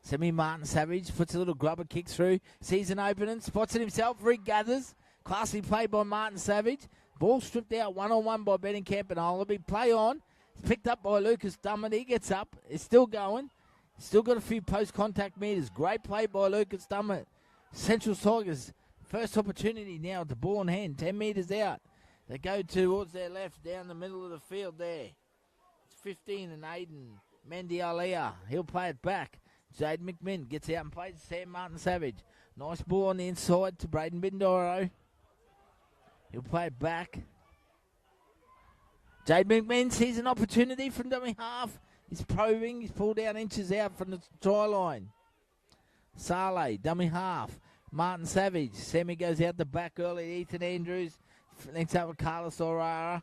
Semi Martin Savage puts a little grubber kick through. Sees an opening, spots it himself, regathers. Classy play by Martin Savage. Ball stripped out one-on-one by Benningham and Olaby. Play on. It's picked up by Lucas Dummett. He gets up. It's still going. Still got a few post-contact meters. Great play by Lucas Dummett. Central Tigers, first opportunity now with the ball in hand. 10 metres out. They go towards their left down the middle of the field there. It's 15 and Aiden Mendialia. He'll play it back. Jade McMinn gets out and plays Sam Martin Savage. Nice ball on the inside to Braden Bindoro. He'll play it back. Jade McMinn sees an opportunity from dummy half. He's probing. He's pulled down inches out from the try line. Saleh, dummy half. Martin Savage. Sammy goes out the back early. Ethan Andrews links up with Carlos O'Rara.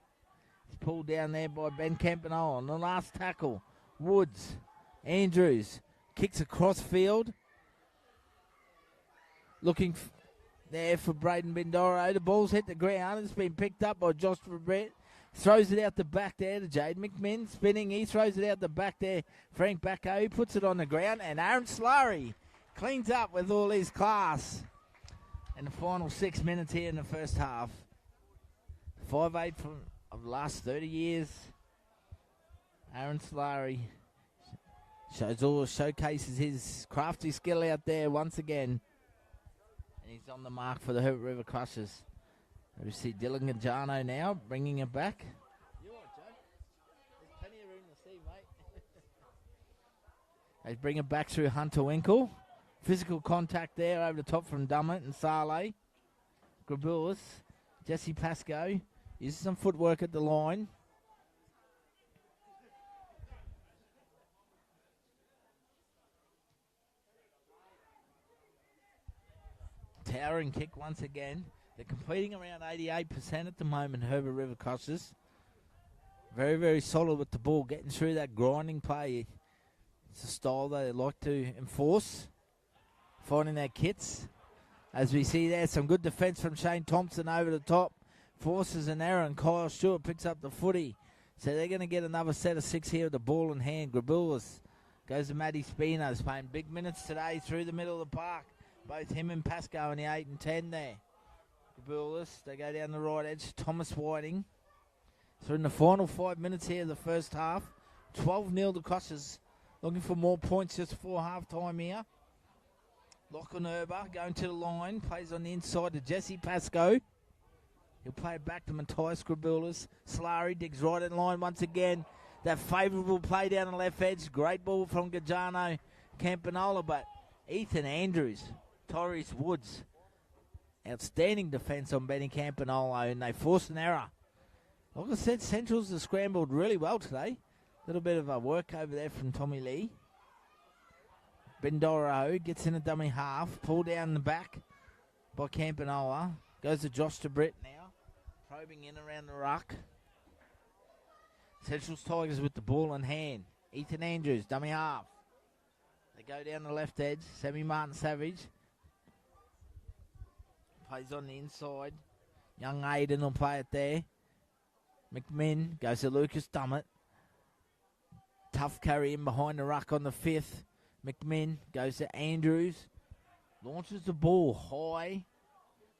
He's pulled down there by Ben Campanole. On the last tackle, Woods. Andrews kicks across field. Looking there for Braden Bindoro. The ball's hit the ground. It's been picked up by Josh Brett. Throws it out the back there to Jade McMinn. Spinning. He throws it out the back there. Frank Bacco. He puts it on the ground. And Aaron Slurry cleans up with all his class. In the final 6 minutes here in the first half. 5'8" of the last 30 years. Aaron Slurry showcases his crafty skill out there once again. And he's on the mark for the Herbert River Crushers. We see Dylan Gajano now bringing it back. You all right, Joe? There's plenty of room to see, mate. They bring it back through Hunter Winkle. Physical contact there over the top from Dummett and Saleh. Grabulis. Jesse Pascoe uses some footwork at the line. Towering kick once again. They're completing around 88% at the moment, Herbert River Crushers. Very, very solid with the ball, getting through that grinding play. It's a style they like to enforce, finding their kits. As we see there, some good defence from Shane Thompson over the top. Forces an error, and Kyle Stewart picks up the footy. So they're going to get another set of 6 here with the ball in hand. Grabulis goes to Matty Spinos, playing big minutes today through the middle of the park. Both him and Pasco in the 8 and 10 there. Grabulis, they go down the right edge. Thomas Whiting. So in the final 5 minutes here of the first half, 12-0 the Crushers. Looking for more points just before half-time here. Lachlan Herbert going to the line. Plays on the inside to Jesse Pascoe. He'll play it back to Matthias Grabulis. Solari digs right in line once again. That favourable play down the left edge. Great ball from Gajano Campanola. But Ethan Andrews, Torres Woods. Outstanding defence on Benny Campanola. And they forced an error. Like I said, Centrals have scrambled really well today. A little bit of a work over there from Tommy Lee. Bendoro gets in a dummy half. Pulled down the back by Campanola. Goes to Josh DeBritt now. Probing in around the ruck. Central's Tigers with the ball in hand. Ethan Andrews, dummy half. They go down the left edge. Sammy Martin Savage. Plays on the inside. Young Aiden will play it there. McMinn goes to Lucas Dummett. Tough carry in behind the ruck on the 5th. McMinn goes to Andrews. Launches the ball high.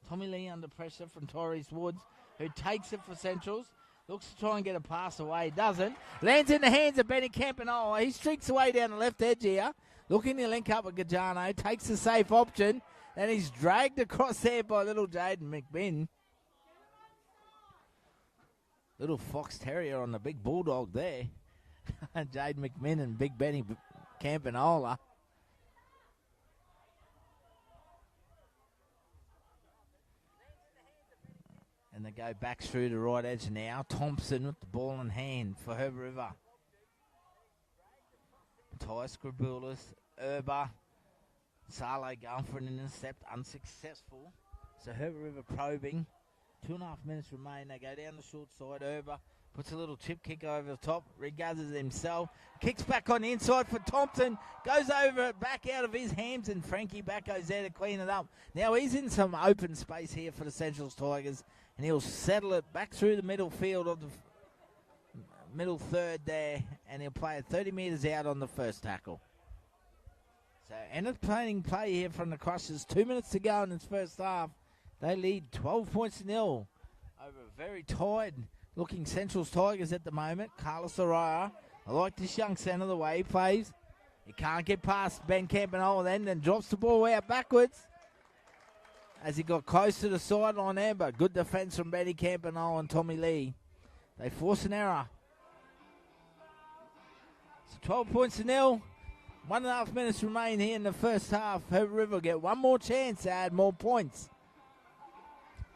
Tommy Lee under pressure from Torres Woods, who takes it for Centrals. Looks to try and get a pass away. Doesn't. Lands in the hands of Benny Campanola. He streaks away down the left edge here. Looking to link up with Gajano. Takes the safe option. And he's dragged across there by little Jaden McMinn. Little Fox Terrier on the big Bulldog there. Jaden McMinn and Big Benny Campanola. And they go back through the right edge now. Thompson with the ball in hand for Herbert River. Matthias Grabulis, Urba, Salo going for an intercept, unsuccessful. So Herbert River probing. 2.5 minutes remain. They go down the short side. Urba puts a little chip kick over the top. Regathers himself. Kicks back on the inside for Thompson. Goes over it back out of his hands, and Frankie back goes there to clean it up. Now he's in some open space here for the Centrals Tigers. And he'll settle it back through the middle field of the middle third there. And he'll play it 30 metres out on the first tackle. So entertaining play here from the Crushers. 2 minutes to go in this first half. They lead 12 points to 0 over a very tired looking Centrals Tigers at the moment. Carlos Araya. I like this young centre, the way he plays. He can't get past Ben Campanola then drops the ball out backwards. As he got close to the sideline there, but good defence from Benny Campanola and Tommy Lee. They force an error. So 12 points to 0. 1.5 minutes remain here in the first half. Herbert River get one more chance to add more points.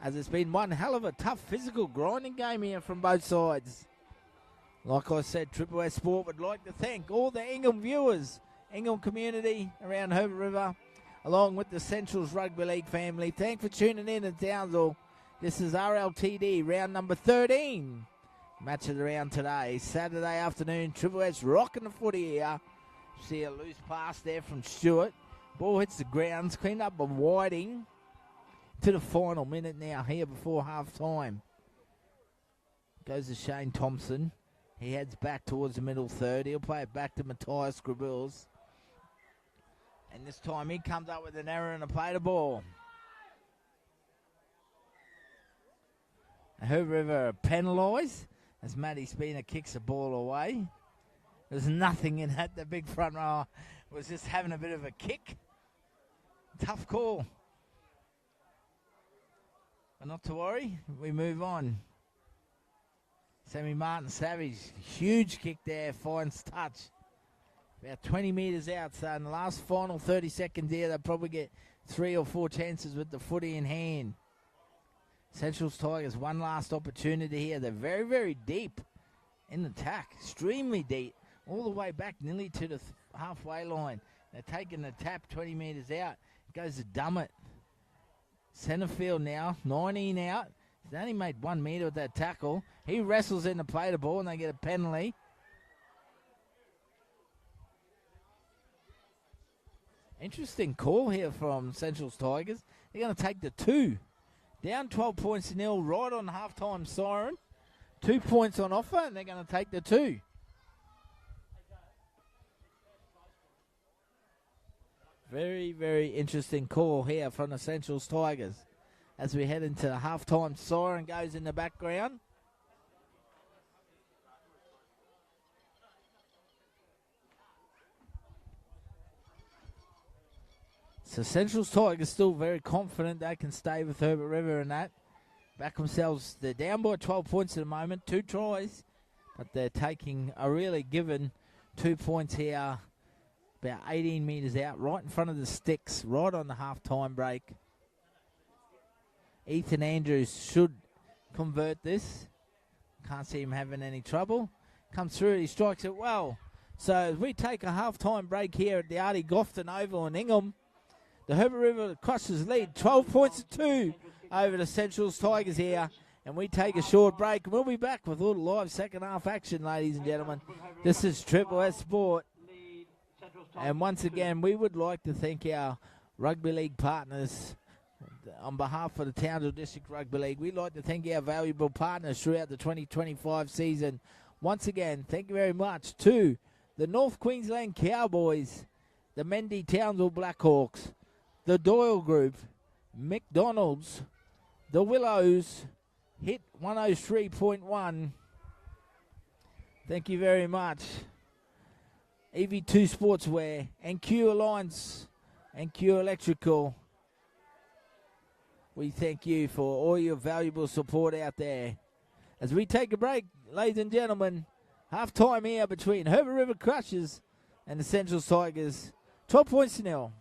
As it's been one hell of a tough physical grinding game here from both sides. Like I said, Triple S Sport would like to thank all the Ingham viewers, Ingham community around Herbert River, along with the Centrals Rugby League family. Thanks for tuning in at Townsville. This is RLTD, round number 13. Match of the round today, Saturday afternoon. Triple S rocking the footy here. See a loose pass there from Stewart. Ball hits the grounds, cleaned up by Whiting. To the final minute now here before half-time. Goes to Shane Thompson. He heads back towards the middle third. He'll play it back to Matthias Grabulis. And this time he comes up with an error and a play the ball. Herbert River penalised as Matty Spina kicks the ball away. There's nothing in that. The big front row was just having a bit of a kick. Tough call. But not to worry. We move on. Sammy Martin Savage. Huge kick there. Finds touch. About 20 metres out. So in the last final 30 seconds here, they'll probably get 3 or 4 chances with the footy in hand. Centrals Tigers, one last opportunity here. They're very, very deep in the attack. Extremely deep. All the way back nearly to the halfway line. They're taking the tap 20 metres out. It goes to Dummett. Centre field now. 19 out. He's only made 1 metre with that tackle. He wrestles in to play the ball and they get a penalty. Interesting call here from Central's Tigers. They're going to take the 2. Down 12 points to nil right on halftime siren. 2 points on offer and they're going to take the 2. Very, very interesting call here from the Central's Tigers. As we head into the halftime siren goes in the background. So Central's Tigers still very confident they can stay with Herbert River and that. Back themselves, they're down by 12 points at the moment, 2 tries, but they're taking a really given 2 points here, about 18 metres out, right in front of the sticks, right on the half-time break. Ethan Andrews should convert this. Can't see him having any trouble. Comes through, he strikes it well. So as we take a half-time break here at the Artie Gofton Oval in Ingham, the Herbert River Crushers lead 12 points to 2 over the Central's Tigers here. And we take a short break. And we'll be back with a little live second half action, ladies and gentlemen. This is Triple S Sport. And once again, we would like to thank our rugby league partners. On behalf of the Townsville District Rugby League, we'd like to thank our valuable partners throughout the 2025 season. Once again, thank you very much to the North Queensland Cowboys, the Mendy Townsville Blackhawks, the Doyle Group, McDonald's, the Willows, Hit 103.1. Thank you very much. EV2 Sportswear, and Q Alliance, and Q Electrical. We thank you for all your valuable support out there. As we take a break, ladies and gentlemen, half-time here between Herbert River Crushers and the Central Tigers. 12 points to nil.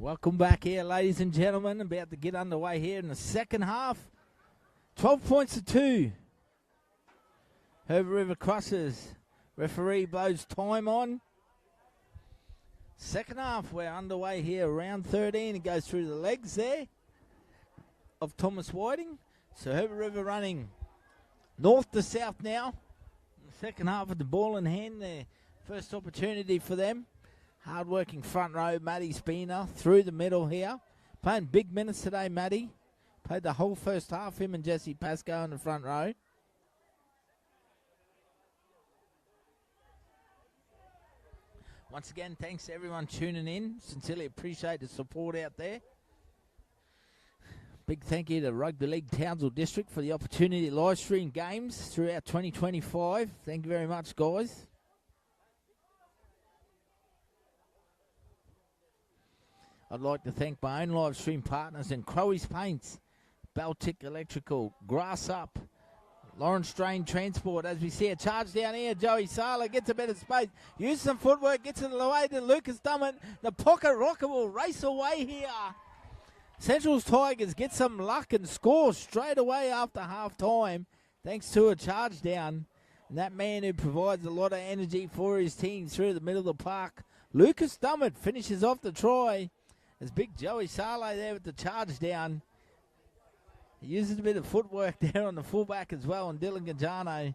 Welcome back here, ladies and gentlemen. About to get underway here in the second half. 12 points to 2. Herbert River Crushers. Referee blows time on. Second half, we're underway here. Round 13. It goes through the legs there of Thomas Whiting. So Herbert River running north to south now. Second half with the ball in hand there. First opportunity for them. Hard-working front row, Matty Spina through the middle here. Playing big minutes today, Matty. Played the whole first half, him and Jesse Pascoe in the front row. Once again, thanks to everyone tuning in. Sincerely appreciate the support out there. Big thank you to Rugby League Townsville District for the opportunity to live stream games throughout 2025. Thank you very much, guys. I'd like to thank my own live stream partners in Crowey's Paints, Baltic Electrical, Grass Up, Lawrence Drain Transport. As we see a charge down here, Joey Sala gets a bit of space, uses some footwork, gets it away to Lucas Dummett. The pocket rocket will race away here. Central's Tigers get some luck and score straight away after half time, thanks to a charge down. And that man who provides a lot of energy for his team through the middle of the park, Lucas Dummett, finishes off the try. There's big Joey Sarlo there with the charge down. He uses a bit of footwork there on the fullback as well, and Dylan Gajano.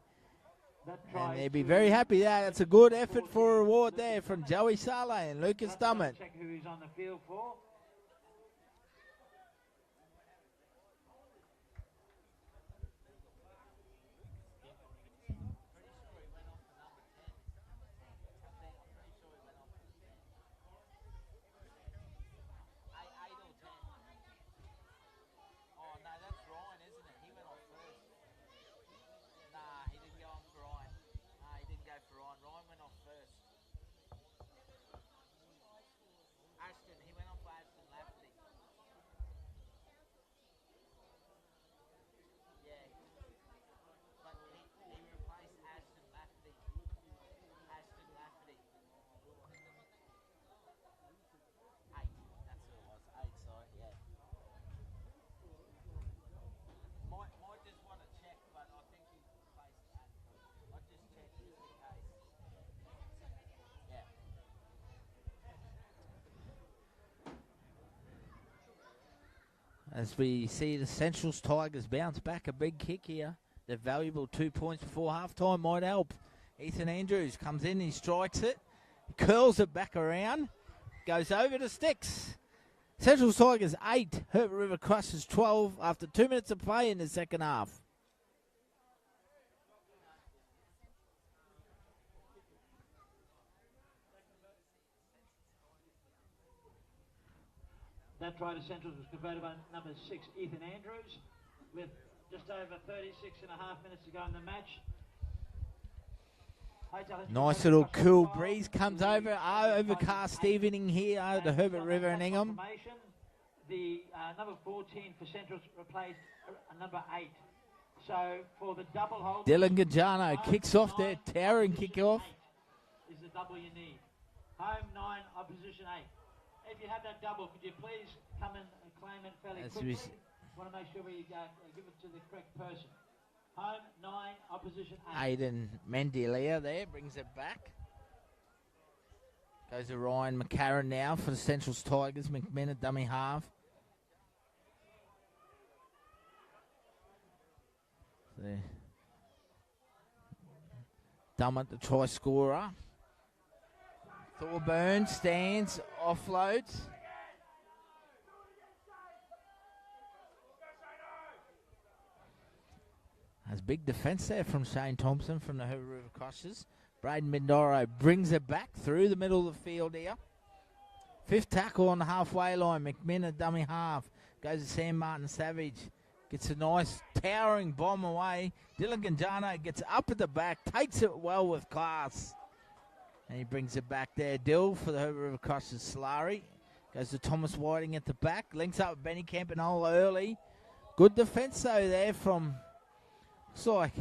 And they'd be very happy there. That's a good effort for a reward there from Joey Sarlo and Lucas Dummett. Check who he's on the field for. As we see the Central's Tigers bounce back, a big kick here. The valuable 2 points before halftime might help. Ethan Andrews comes in, he strikes it, curls it back around, goes over the sticks. Central's Tigers 8, Herbert River Crushers 12 after 2 minutes of play in the second half. That try to Centrals was converted by number 6, Ethan Andrews, with just over 36.5 minutes to go in the match. Nice little cool breeze comes over. Overcast evening here over the Herbert River and Ingham. The number 14 for Centrals replaced number 8. So for the double hold, Dylan Gajano kicks off there, towering kick off. Is the double you need. Home 9, opposition 8. If you have that double, could you please come and claim it fairly quickly? Want to make sure we give it to the correct person. Home 9, opposition 8. Aiden Mendelia there brings it back. Goes to Ryan McCarron now for the Central's Tigers. McMinn dummy half. There. Dummett the try scorer. Thorburn stands, offloads. There's big defence there from Shane Thompson from the Herbert River Crushers. Braden Mindoro brings it back through the middle of the field here. Fifth tackle on the halfway line. McMinn a dummy half. Goes to Sam Martin Savage. Gets a nice towering bomb away. Dylan Ganjano gets up at the back. Takes it well with class. And he brings it back there. Dill for the Herbert River Crushers. Solari. Goes to Thomas Whiting at the back. Links up with Benny Campanola early. Good defence though there from, looks like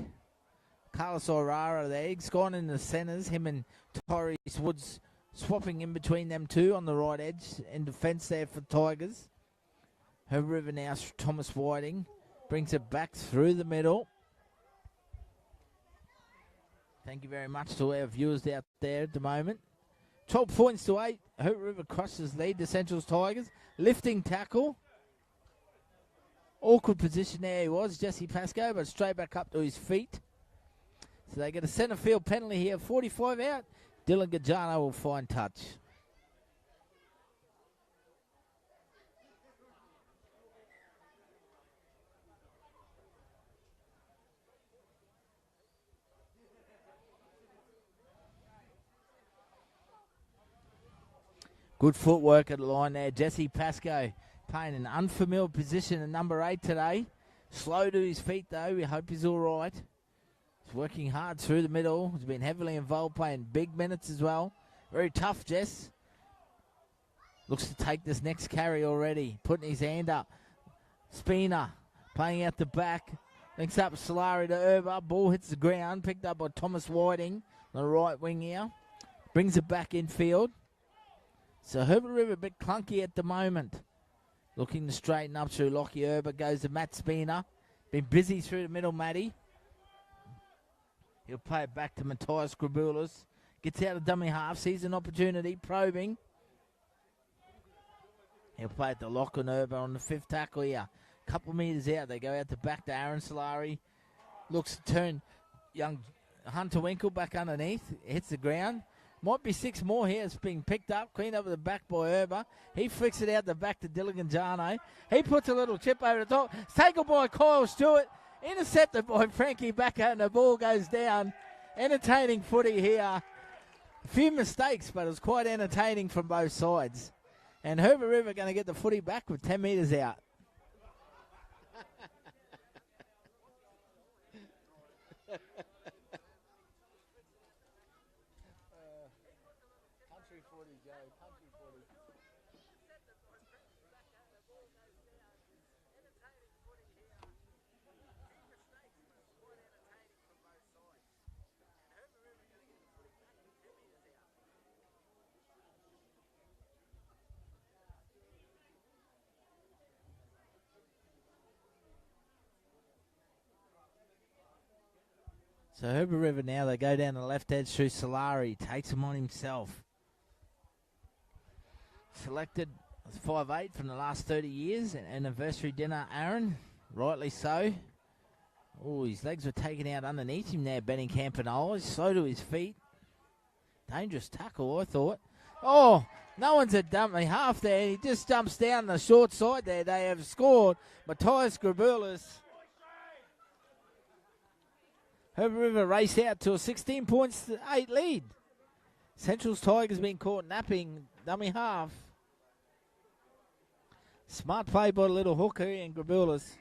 Carlos O'Rara there. He's gone in the centres. Him and Tyrese Woods Swapping in between them two on the right edge in defence there for Tigers. Herbert River now, Thomas Whiting brings it back through the middle. Thank you very much to our viewers out there at the moment. 12 points to 8. Herbert River crosses lead to Central's Tigers. Lifting tackle. Awkward position there he was, Jesse Pascoe, but straight back up to his feet. So they get a centre field penalty here. 45 out. Dylan Gajano will find touch. Good footwork at the line there. Jesse Pascoe playing an unfamiliar position at number 8 today. Slow to his feet though. We hope he's all right. He's working hard through the middle. He's been heavily involved, playing big minutes as well. Very tough, Jess. Looks to take this next carry already. Putting his hand up. Spina playing out the back. Links up Solari to Herbert. Ball hits the ground. Picked up by Thomas Whiting on the right wing here. Brings it back infield. So Herbert River a bit clunky at the moment. Looking to straighten up through Lockie Herbert. Goes to Matt Spina. Been busy through the middle, Matty. He'll play it back to Matthias Grabulis. Gets out of dummy half. Sees an opportunity. Probing. He'll play it to lock on Herbert on the 5th tackle here. Couple metres out. They go out the back to Aaron Solari. Looks to turn young Hunter Winkle back underneath. Hits the ground. Might be 6 more here. It's being picked up. Cleaned up at the back by Herbert. He flicks it out the back to Dylan Jano. He puts a little chip over the top. It's taken by Kyle Stewart. Intercepted by Frankie Backer, and the ball goes down. Entertaining footy here. A few mistakes, but it was quite entertaining from both sides. And Herbert River going to get the footy back with 10 metres out. Country footy, Joe. Country footy. So Herbert River now, they go down the left edge through Solari. Takes him on himself. Selected 5'8" from the last 30 years. An anniversary dinner, Aaron. Rightly so. Oh, his legs were taken out underneath him there, Benny Campanola. Slow to his feet. Dangerous tackle, I thought. Oh, no one's at dummy half there. He just jumps down the short side there. They have scored. Matthias Grabulis. Herbert River race out to a 16 points to 8 lead. Central's Tigers been caught napping dummy half. Smart play by the little hooker and Grabulis.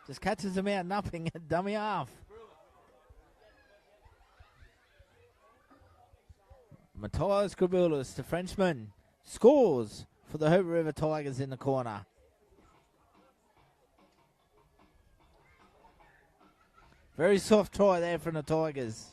Just catches him out napping at dummy half. Matthias Grabulis, the Frenchman, scores for the Herbert River Tigers in the corner. Very soft try there from the Tigers.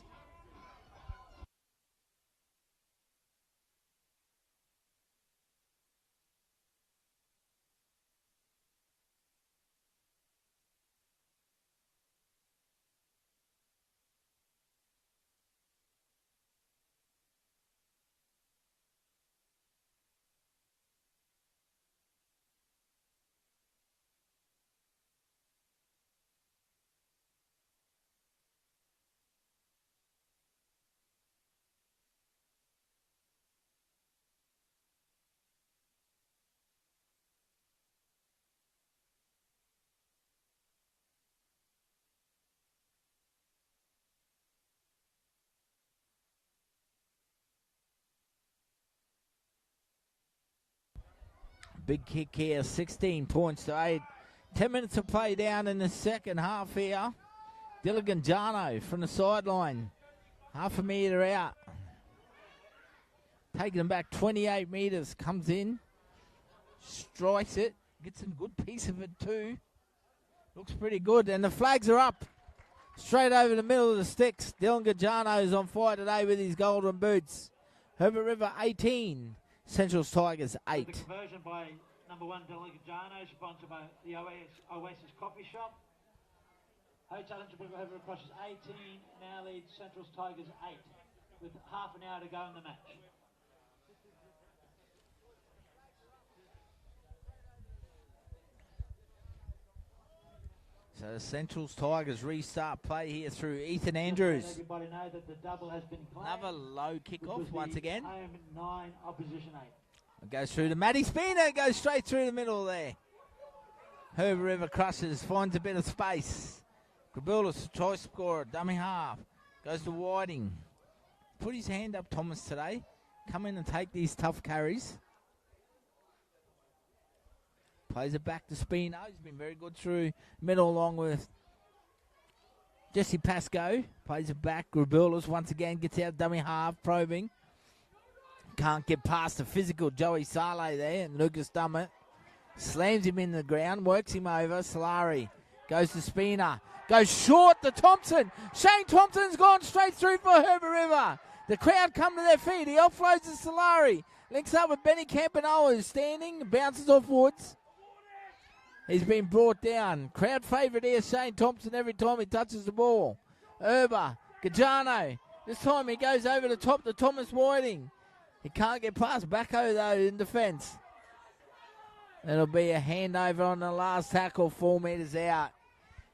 Big kick here, 16 points to 8. 10 minutes of play down in the second half here. Dylan Jano from the sideline. Half a metre out. Taking them back 28 metres. Comes in. Strikes it. Gets a good piece of it too. Looks pretty good. And the flags are up. Straight over the middle of the sticks. Dylan Gajano is on fire today with his golden boots. Herbert River 18, Central's Tigers 8. The conversion by number 1, Delegajano, sponsored by the Oasis Coffee Shop. Hotel Intrabrook Herbert crosses 18, now leads Central's Tigers 8, with half an hour to go in the match. So the Central's Tigers restart play here through Ethan Andrews. Everybody know that the double has been claimed. Another low kickoff once again. Home 9, opposition 8. It goes through to Matty Spina, goes straight through the middle there. Herbert River Crushers finds a bit of space. Grabulis, try scorer, dummy half. Goes to Whiting. Put his hand up, Thomas, today. Come in and take these tough carries. Plays it back to Spino. He's been very good through middle along with Jesse Pascoe. Plays it back. Grabulis once again gets out dummy half, probing. Can't get past the physical Joey Saleh there. And Lucas Dummett slams him in the ground, works him over. Solari goes to Spina. Goes short to Thompson. Shane Thompson's gone straight through for Herbert River. The crowd come to their feet. He offloads to Solari. Links up with Benny Campanoa, who's standing. Bounces off Woods. He's been brought down. Crowd favourite here, Shane Thompson, every time he touches the ball. Gajano. This time he goes over the top to Thomas Whiting. He can't get past Bacco, though, in defence. It'll be a handover on the last tackle, 4 metres out.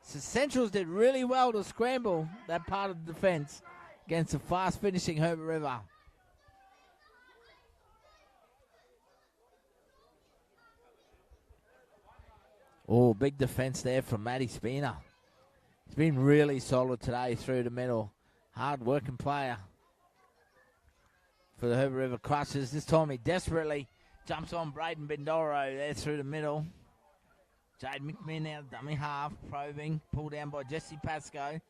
So Centrals did really well to scramble that part of the defence against the fast-finishing Herbert River. Oh, big defence there from Matty Spina. He's been really solid today through the middle. Hard-working player for the Herbert River Crushers. This time he desperately jumps on Braden Bendoro there through the middle. Jade McMinn out dummy half, probing, pulled down by Jesse Pascoe.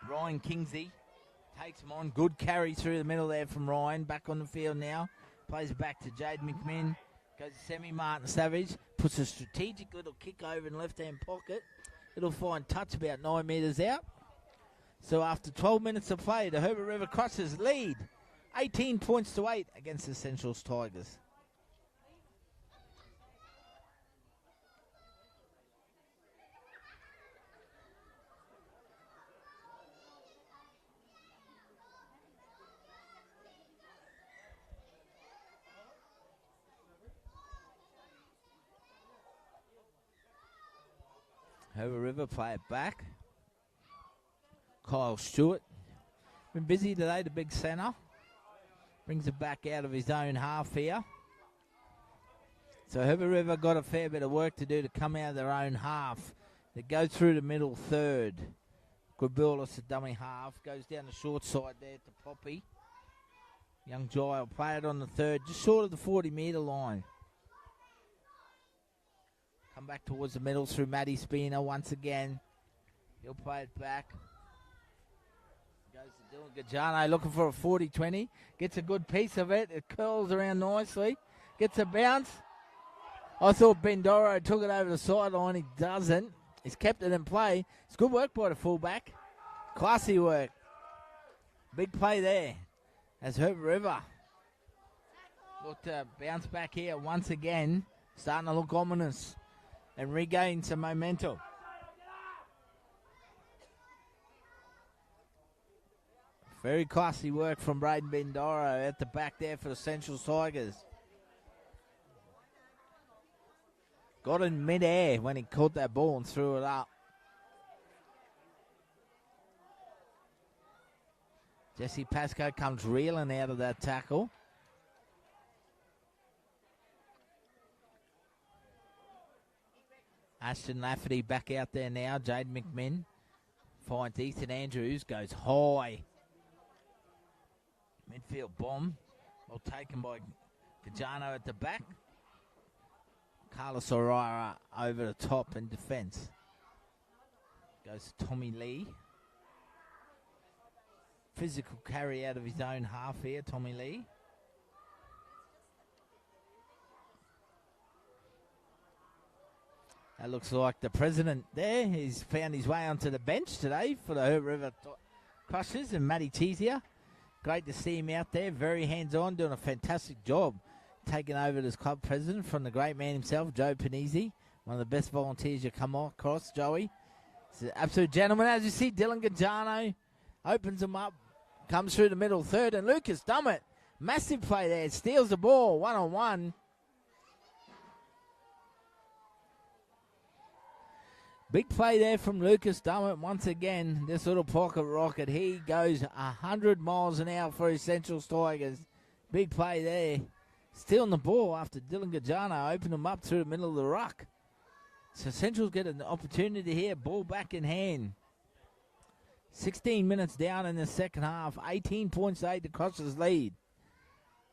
Ryan Kingsley takes him on. Good carry through the middle there from Ryan. Back on the field now. Plays it back to Jade McMinn. Goes to Sammy Martin Savage. Puts a strategic little kick over in the left-hand pocket. It'll find touch about 9 metres out. So after 12 minutes of play, the Herbert River Crushers lead 18 points to 8 against the Central's Tigers. Herbert River play it back. Kyle Stewart. Been busy today, the big centre. Brings it back out of his own half here. So Herbert River got a fair bit of work to do to come out of their own half. They go through the middle third. Grabulis, a dummy half. Goes down the short side there to Poppy. Young Jai will play it on the third, just short of the 40-metre line. Come back towards the middle through Matty Spina once again. He'll play it back. Goes to Dylan Gajano looking for a 40-20. Gets a good piece of it. It curls around nicely. Gets a bounce. I thought Bendoro took it over the sideline. He doesn't. He's kept it in play. It's good work by the fullback. Classy work. Big play there as Herbert River look to bounce back here once again. Starting to look ominous and regain some momentum. Very classy work from Braden Bendoro at the back there for the Central Tigers. Got in mid-air when he caught that ball and threw it up. Jesse Pascoe comes reeling out of that tackle. Ashton Lafferty back out there now. Jade McMinn finds Ethan Andrews, goes high. Midfield bomb. Well taken by Gajano at the back. Carlos O'Reilly over the top in defence. Goes to Tommy Lee. Physical carry out of his own half here, Tommy Lee. That looks like the president there. He's found his way onto the bench today for the Herbert River Crushers and Matty Teasier. Great to see him out there. Very hands-on, doing a fantastic job. Taking over as club president from the great man himself, Joe Panizzi. One of the best volunteers you come across, Joey. It's an absolute gentleman. As you see, Dylan Gajano opens him up. Comes through the middle third. And Lucas Dummett. Massive play there. Steals the ball. 1-on-1. Big play there from Lucas Dummett. Once again, this little pocket rocket. He goes 100 miles an hour for his Centrals Tigers. Big play there. Stealing the ball after Dylan Gajano opened him up through the middle of the ruck. So Centrals get an opportunity here. Ball back in hand. 16 minutes down in the second half. 18 points to 8 to Crossers lead.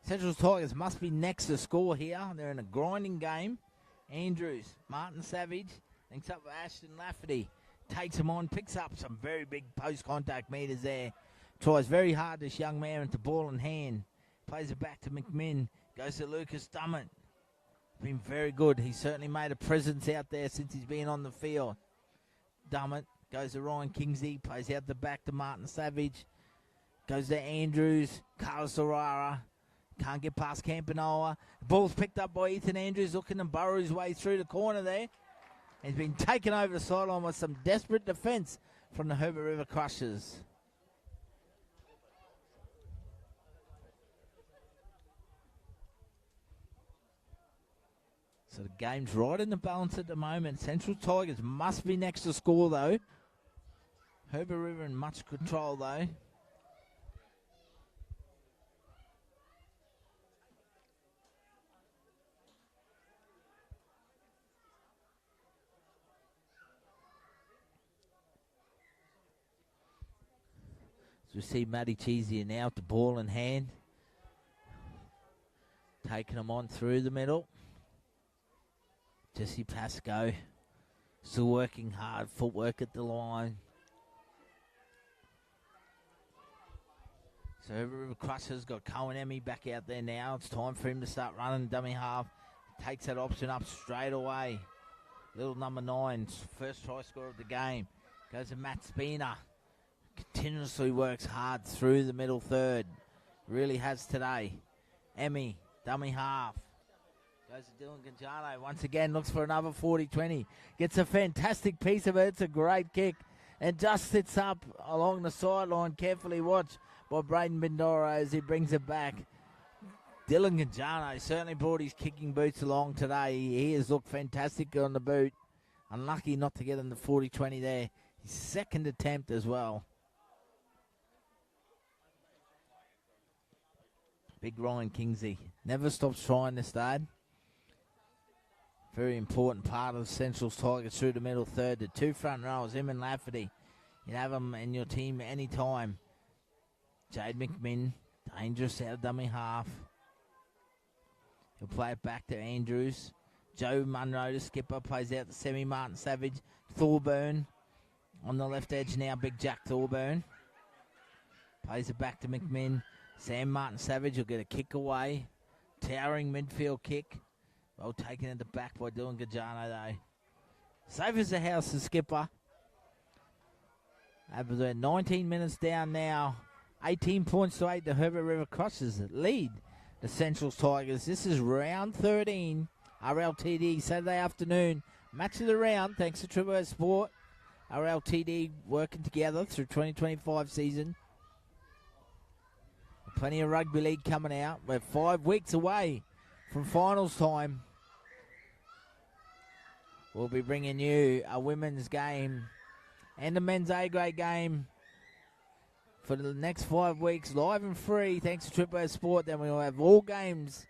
Centrals Tigers must be next to score here. They're in a grinding game. Andrews, Martin Savage. Links up with Ashton Lafferty. Takes him on. Picks up some very big post-contact meters there. Tries very hard, this young man, with the ball in hand. Plays it back to McMinn. Goes to Lucas Dummett. Been very good. He's certainly made a presence out there since he's been on the field. Dummett goes to Ryan Kingsley. Plays out the back to Martin Savage. Goes to Andrews. Carlos Orara. Can't get past Campanoa. The ball's picked up by Ethan Andrews. Looking to burrow his way through the corner there. He's been taken over the sideline with some desperate defence from the Herbert River Crushers. So the game's right in the balance at the moment. Central Tigers must be next to score, though. Herbert River in much control, though. So we see Matty Cheesy now with the ball in hand. Taking him on through the middle. Jesse Pascoe still working hard. Footwork at the line. So Herbert River Crushers got Cohen Emmy back out there now. It's time for him to start running dummy half. Takes that option up straight away. Little number 9, first try scorer of the game. Goes to Matt Spina. Continuously works hard through the middle third. Really has today. Emmy, dummy half. Goes to Dylan Gonzalo. Once again, looks for another 40-20. Gets a fantastic piece of it. It's a great kick. And just sits up along the sideline. Carefully watched by Braden Bindora as he brings it back. Dylan Gonzalo certainly brought his kicking boots along today. He has looked fantastic on the boot. Unlucky not to get in the 40-20 there. His second attempt as well. Big Ryan Kingsley. Never stops trying this dad. Very important part of the Central's Tigers through the middle third. The two front rows, him and Lafferty. You have them in your team anytime. Jade McMinn, dangerous out of dummy half. He'll play it back to Andrews. Joe Munro, the skipper, plays out to Semi-Martin Savage. Thorburn on the left edge now, Big Jack Thorburn. Plays it back to McMinn. Sam Martin Savage will get a kick away. Towering midfield kick. Well taken at the back by Dylan Gajano, though. Safe as the house, the skipper. 19 minutes down now. 18 points to 8. The Herbert River Crushers lead the Centrals Tigers. This is round 13. RLTD Saturday afternoon. Match of the round, thanks to Triple S Sport. RLTD working together through 2025 season. Plenty of rugby league coming out. We're 5 weeks away from finals time. We'll be bringing you a women's game and a men's A-grade game for the next 5 weeks, live and free, thanks to Triple S Sport. Then we'll have all games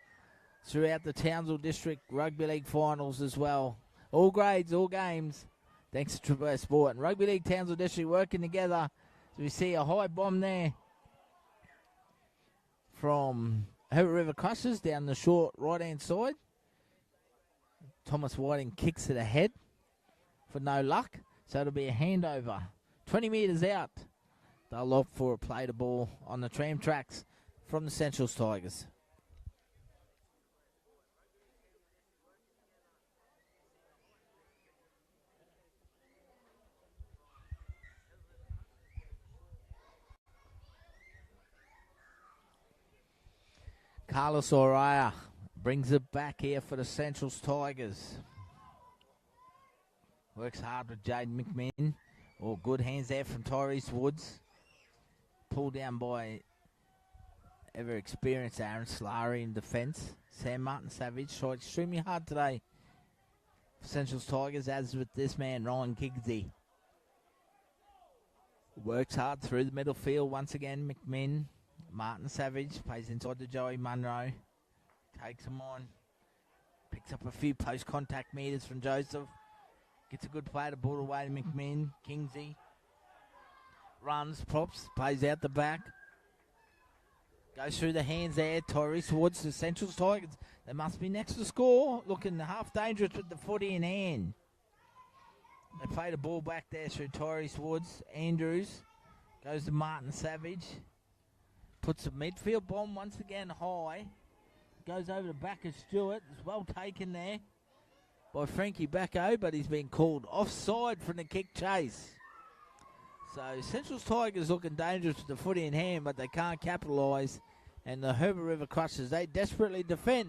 throughout the Townsville District Rugby League finals as well. All grades, all games, thanks to Triple S Sport. And Rugby League Townsville District working together. So we see a high bomb there from Herbert River Crushers down the short right-hand side. Thomas Whiting kicks it ahead for no luck. So it'll be a handover. 20 metres out. They'll opt for a play to ball on the tram tracks from the Centrals Tigers. Carlos Oraya brings it back here for the Centrals Tigers. Works hard with Jaden McMinn. Oh, good hands there from Tyrese Woods. Pulled down by ever-experienced Aaron Solari in defence. Sam Martin-Savage tried extremely hard today for Central's Tigers, as with this man, Ryan Kigsey. Works hard through the middle field once again. McMinn, Martin-Savage, plays inside to Joey Munro. Takes him on. Picks up a few post-contact meters from Joseph. Gets a good play to ball away to McMinn. Kingsey runs, props, plays out the back. Goes through the hands there. Tyrese Woods to Central's Tigers. They must be next to score. Looking half dangerous with the footy in hand. They play the ball back there through Tyrese Woods. Andrews goes to Martin Savage. Puts a midfield bomb once again high. Goes over the back of Stewart. It's well taken there by Frankie Bacco, but he's been called offside from the kick chase. So Central's Tigers looking dangerous with the footy in hand, but they can't capitalise. And the Herbert River Crushers, they desperately defend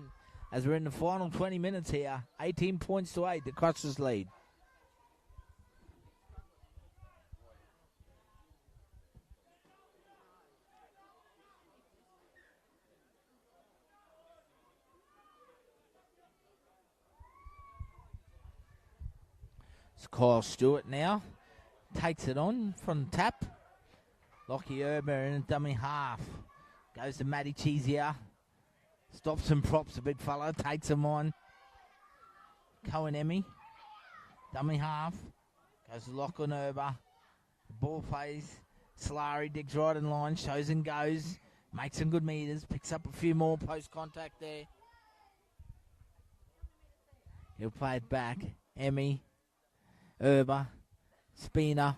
as we're in the final 20 minutes here. 18 points to 8, the Crushers lead. It's Kyle Stewart now. Takes it on from tap. Lockie Herbert in a dummy half. Goes to Matty Cheesier. Stops and props, a big fellow. Takes him on. Cohen Emmy. Dummy half. Goes to Lachlan Herbert. The ball plays. Solari digs right in line. Shows and goes. Makes some good meters. Picks up a few more post-contact there. He'll play it back. Emmy. Herbert. Spina.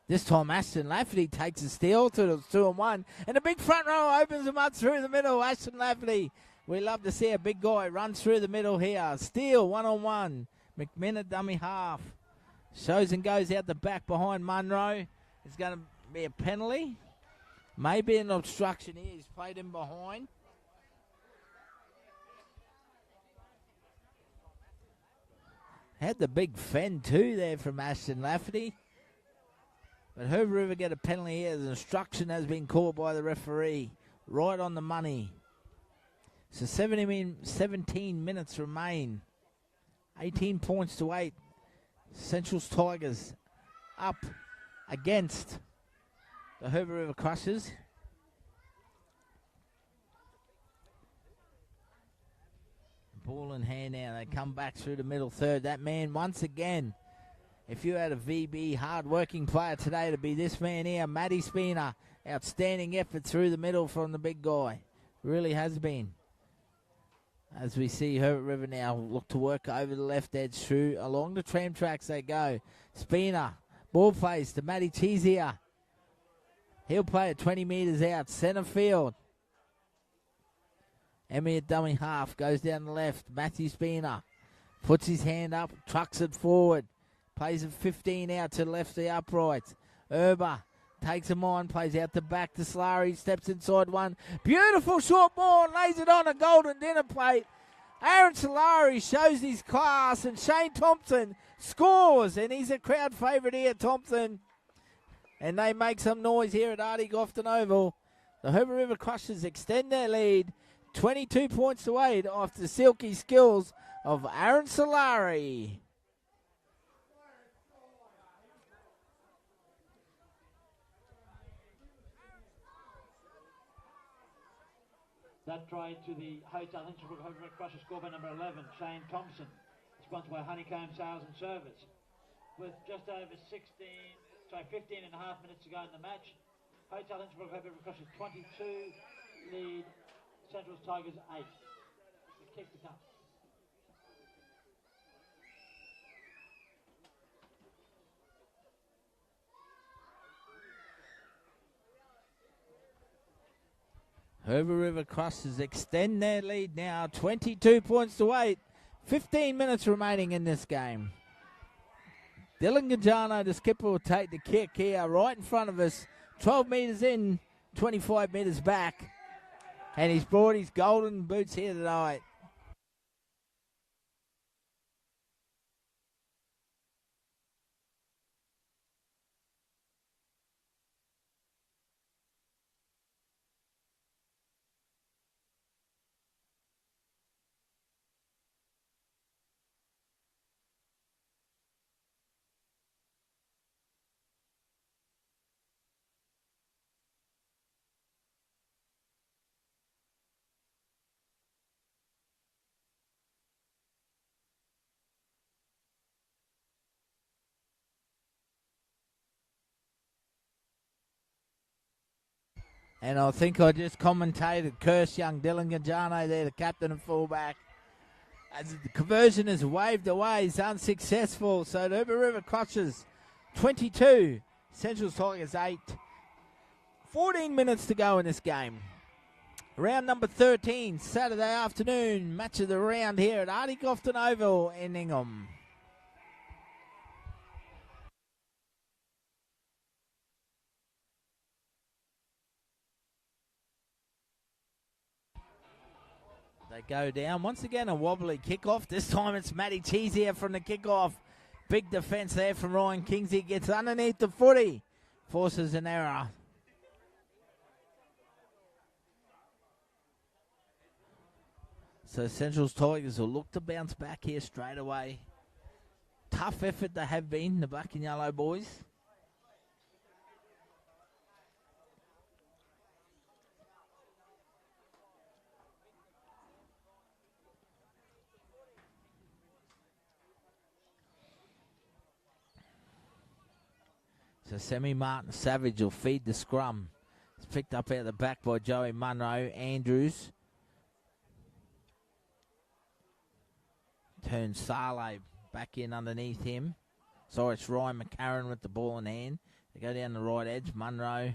This time Ashton Lafferty takes a steal to the 2-1. And the big front row opens him up through the middle. Ashton Lafferty. We love to see a big guy runs through the middle here. Steal 1-on-1. McMinn at dummy half. Shows and goes out the back behind Munro. It's going to be a penalty. Maybe an obstruction here. He's played him behind. Had the big fend too there from Ashton Lafferty. But Herbert River get a penalty here. The instruction has been called by the referee. Right on the money. So 17 minutes remain. 18 points to 8. Central's Tigers up against the Herbert River Crushers. Ball in hand now. They come back through the middle third. That man, once again, if you had a VB hard-working player today to be this man here, Matty Spina. Outstanding effort through the middle from the big guy. Really has been. As we see Herbert River now look to work over the left edge through. Along the tram tracks they go. Spina. Ball plays to Matty Cheesier. He'll play it 20 metres out. Centre field. Emmy at dummy half. Goes down the left. Matthew Spina. Puts his hand up. Trucks it forward. Plays it 15 out to the left of the uprights. Herber takes him on. Plays out the back to Solari. Steps inside one. Beautiful short ball. Lays it on a golden dinner plate. Aaron Solari shows his class. And Shane Thompson scores. And he's a crowd favourite here, Thompson. And they make some noise here at Artie Gofton Oval. The Herbert River Crushers extend their lead. 22 points to 8 after the silky skills of Aaron Solari. That try to the Hotel Innsbruck Herbert River Crushers score by number 11, Shane Thompson. Sponsored by Honeycomb Sales and Service. With just over 15 and a half minutes to go in the match. Hotel Innsbruck Herbert River Crushers 22 lead. Central's Tigers 8. The kick to come. Herbert River Crushers extend their lead now. 22 points to 8. 15 minutes remaining in this game. Dylan Gajano, the skipper, will take the kick here right in front of us. 12 metres in, 25 metres back. And he's brought his golden boots here tonight. And I think I just commentated curse young Dylan Gajano there, the captain and fullback. As the conversion is waved away, it's unsuccessful. So the Herbert River Crushers 22, Central Tigers 8. 14 minutes to go in this game. Round number 13, Saturday afternoon, match of the round here at Artie Gofton Oval in Ingham. They go down. Once again, a wobbly kickoff. This time it's Matty Cheese here from the kickoff. Big defence there from Ryan Kingsley. Gets underneath the footy. Forces an error. So Central's Tigers will look to bounce back here straight away. Tough effort they have been, the black and yellow boys. So Sammy Martin Savage will feed the scrum. It's picked up out the back by Joey Munro. Andrews turns Saleh back in underneath him. So it's Ryan McCarron with the ball in hand. They go down the right edge. Munro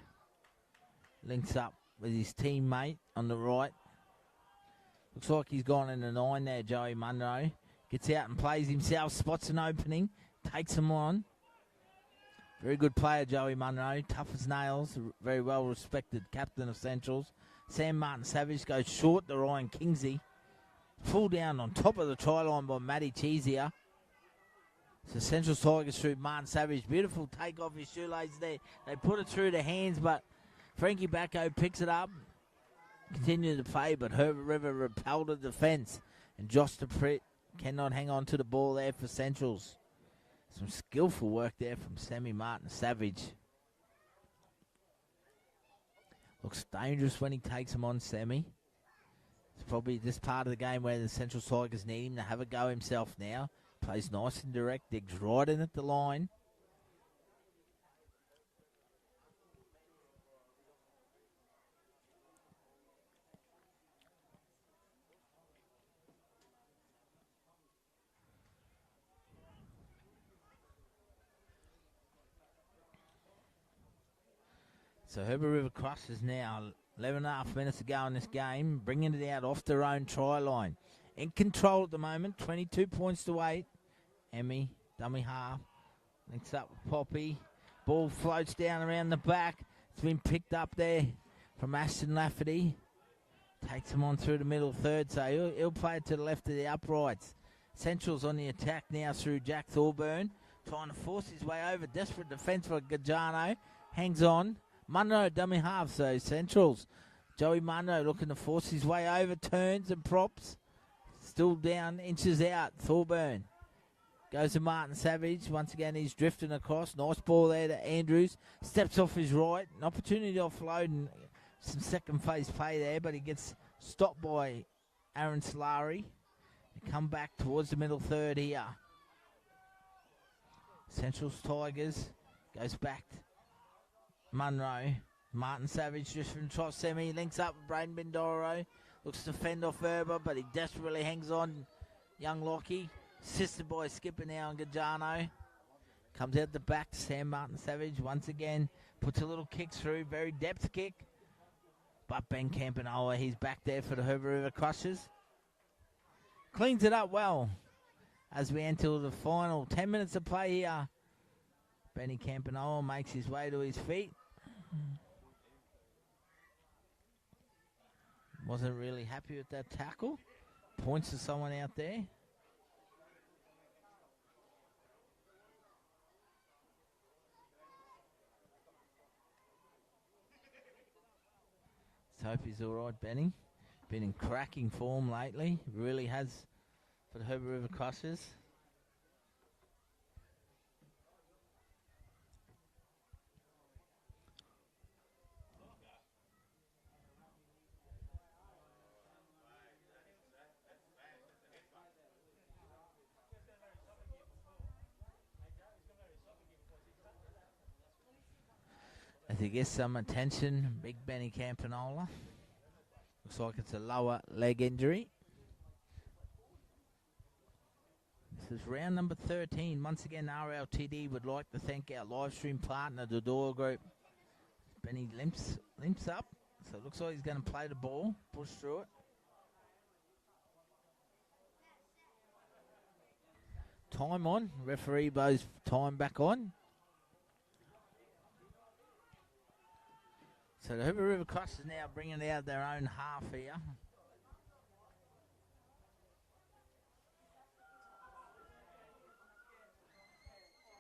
links up with his teammate on the right. Looks like he's gone in the 9 there, Joey Munro. Gets out and plays himself, spots an opening, takes him on. Very good player, Joey Munro. Tough as nails. Very well respected captain of Centrals. Sam Martin Savage goes short to Ryan Kingsley. Pulled down on top of the try line by Matty Cheesier. So Central Tigers through Martin Savage. Beautiful take off his shoelace there. They put it through the hands, but Frankie Bacco picks it up. Continue to play, but Herbert River repelled the defence. And Josh DePritt cannot hang on to the ball there for Centrals. Some skillful work there from Sammy Martin Savage. Looks dangerous when he takes him on, Sammy. It's probably this part of the game where the Central Tigers need him to have a go himself now. Plays nice and direct, digs right in at the line. So Herbert River Crushers now 11.5 minutes to go in this game, bringing it out off their own try line. In control at the moment, 22 points to 8. Emmy, dummy half, links up with Poppy. Ball floats down around the back. It's been picked up there from Ashton Lafferty. Takes him on through the middle third, so he'll play it to the left of the uprights. Central's on the attack now through Jack Thorburn, trying to force his way over. Desperate defence for Gajano. Hangs on. Munro, dummy half, so Centrals. Joey Munro looking to force his way over, turns and props. Still down, inches out, Thorburn. Goes to Martin Savage. Once again, he's drifting across. Nice ball there to Andrews. Steps off his right. An opportunity to offload and some second phase play there, but he gets stopped by Aaron Solari. They come back towards the middle third here. Central's Tigers goes back to Munro. Martin Savage just from top semi. Links up with Braden Bindoro. Looks to fend off Herbert, but he desperately hangs on. Young Lockie. Assisted by Skipper now and Gajano. Comes out the back to Sam Martin Savage. Once again, puts a little kick through. Very depth kick. But Ben Campanola, he's back there for the Herbert River Crushers. Cleans it up well as we enter the final 10 minutes of play here. Benny Campanola makes his way to his feet. Wasn't really happy with that tackle. Points to someone out there. Let's hope he's all right, Benny. Been in cracking form lately. Really has for the Herbert River Crushers. As he gets some attention, big Benny Campanola. Looks like it's a lower leg injury. This is round number 13. Once again, RLTD would like to thank our live stream partner, the Door Group. Benny limps up, so it looks like he's going to play the ball, push through it. Time on. Referee blows time back on. So the Herbert River Crushers now bringing out their own half here.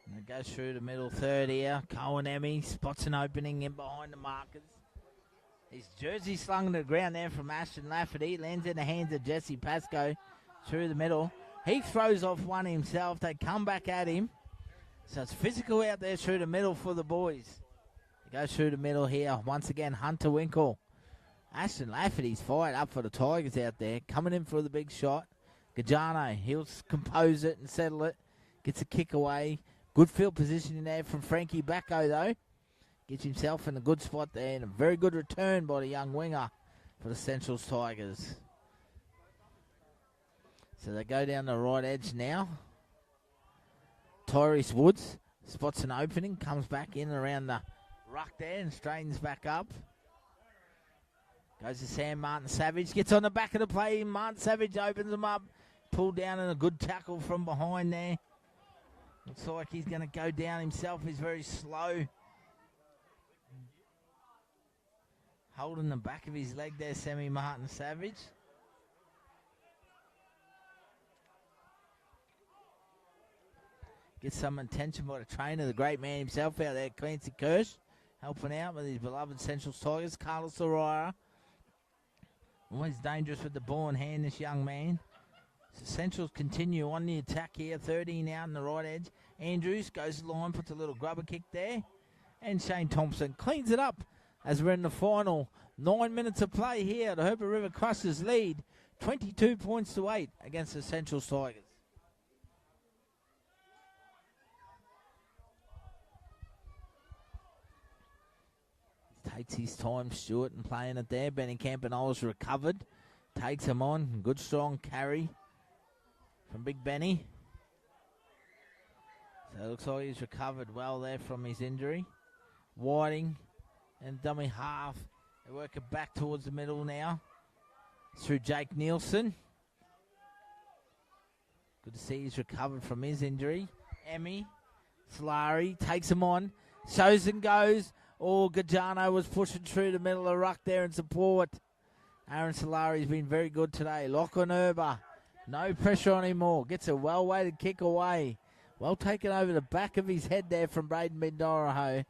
And it goes through the middle third here. Cohen Emmy spots an opening in behind the markers. His jersey slung to the ground there from Ashton Lafferty. Lands in the hands of Jesse Pascoe through the middle. He throws off one himself. They come back at him. So it's physical out there through the middle for the boys. Goes through the middle here. Once again, Hunter Winkle. Ashton Lafferty's fired up for the Tigers out there. Coming in for the big shot. Gajano, he'll compose it and settle it. Gets a kick away. Good field positioning there from Frankie Bacco, though. Gets himself in a good spot there. And a very good return by the young winger for the Centrals Tigers. So they go down the right edge now. Tyrese Woods spots an opening. Comes back in around the ruck there and straightens back up. Goes to Sam Martin Savage. Gets on the back of the play. Martin Savage opens them up. Pulled down and a good tackle from behind there. Looks like he's going to go down himself. He's very slow. Holding the back of his leg there, Sammy Martin Savage. Gets some attention by the trainer, the great man himself out there, Clancy Kirsch. Helping out with his beloved Central Tigers, Carlos Araya. Always dangerous with the ball in hand, this young man. So Centrals continue on the attack here. 13 out on the right edge. Andrews goes to the line, puts a little grubber kick there. And Shane Thompson cleans it up as we're in the final 9 minutes of play here. The Herbert River Crushers lead 22 points to 8 against the Central Tigers. Takes his time, Stewart, and playing it there. Benny Campanola's recovered. Takes him on. Good, strong carry from Big Benny. So it looks like he's recovered well there from his injury. Whiting and dummy half. They work it back towards the middle now. Through Jake Nielsen. Good to see he's recovered from his injury. Emmy Solari takes him on. Shows and goes. Oh, Gajano was pushing through the middle of the ruck there in support. Aaron Solari's been very good today. Lachlan Herber. No pressure on him more. Gets a well-weighted kick away. Well taken over the back of his head there from Braden Mindoroho.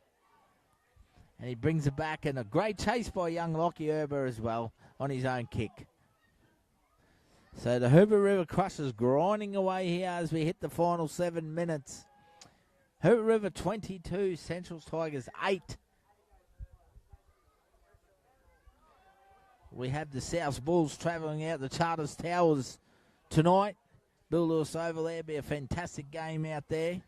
And he brings it back. And a great chase by young Lockie Herber as well on his own kick. So the Herbert River Crushers grinding away here as we hit the final 7 minutes. Herbert River 22, Central Tigers 8. We have the South Bulls travelling out the Charters Towers tonight. Bill Lewis Oval there. Be a fantastic game out there.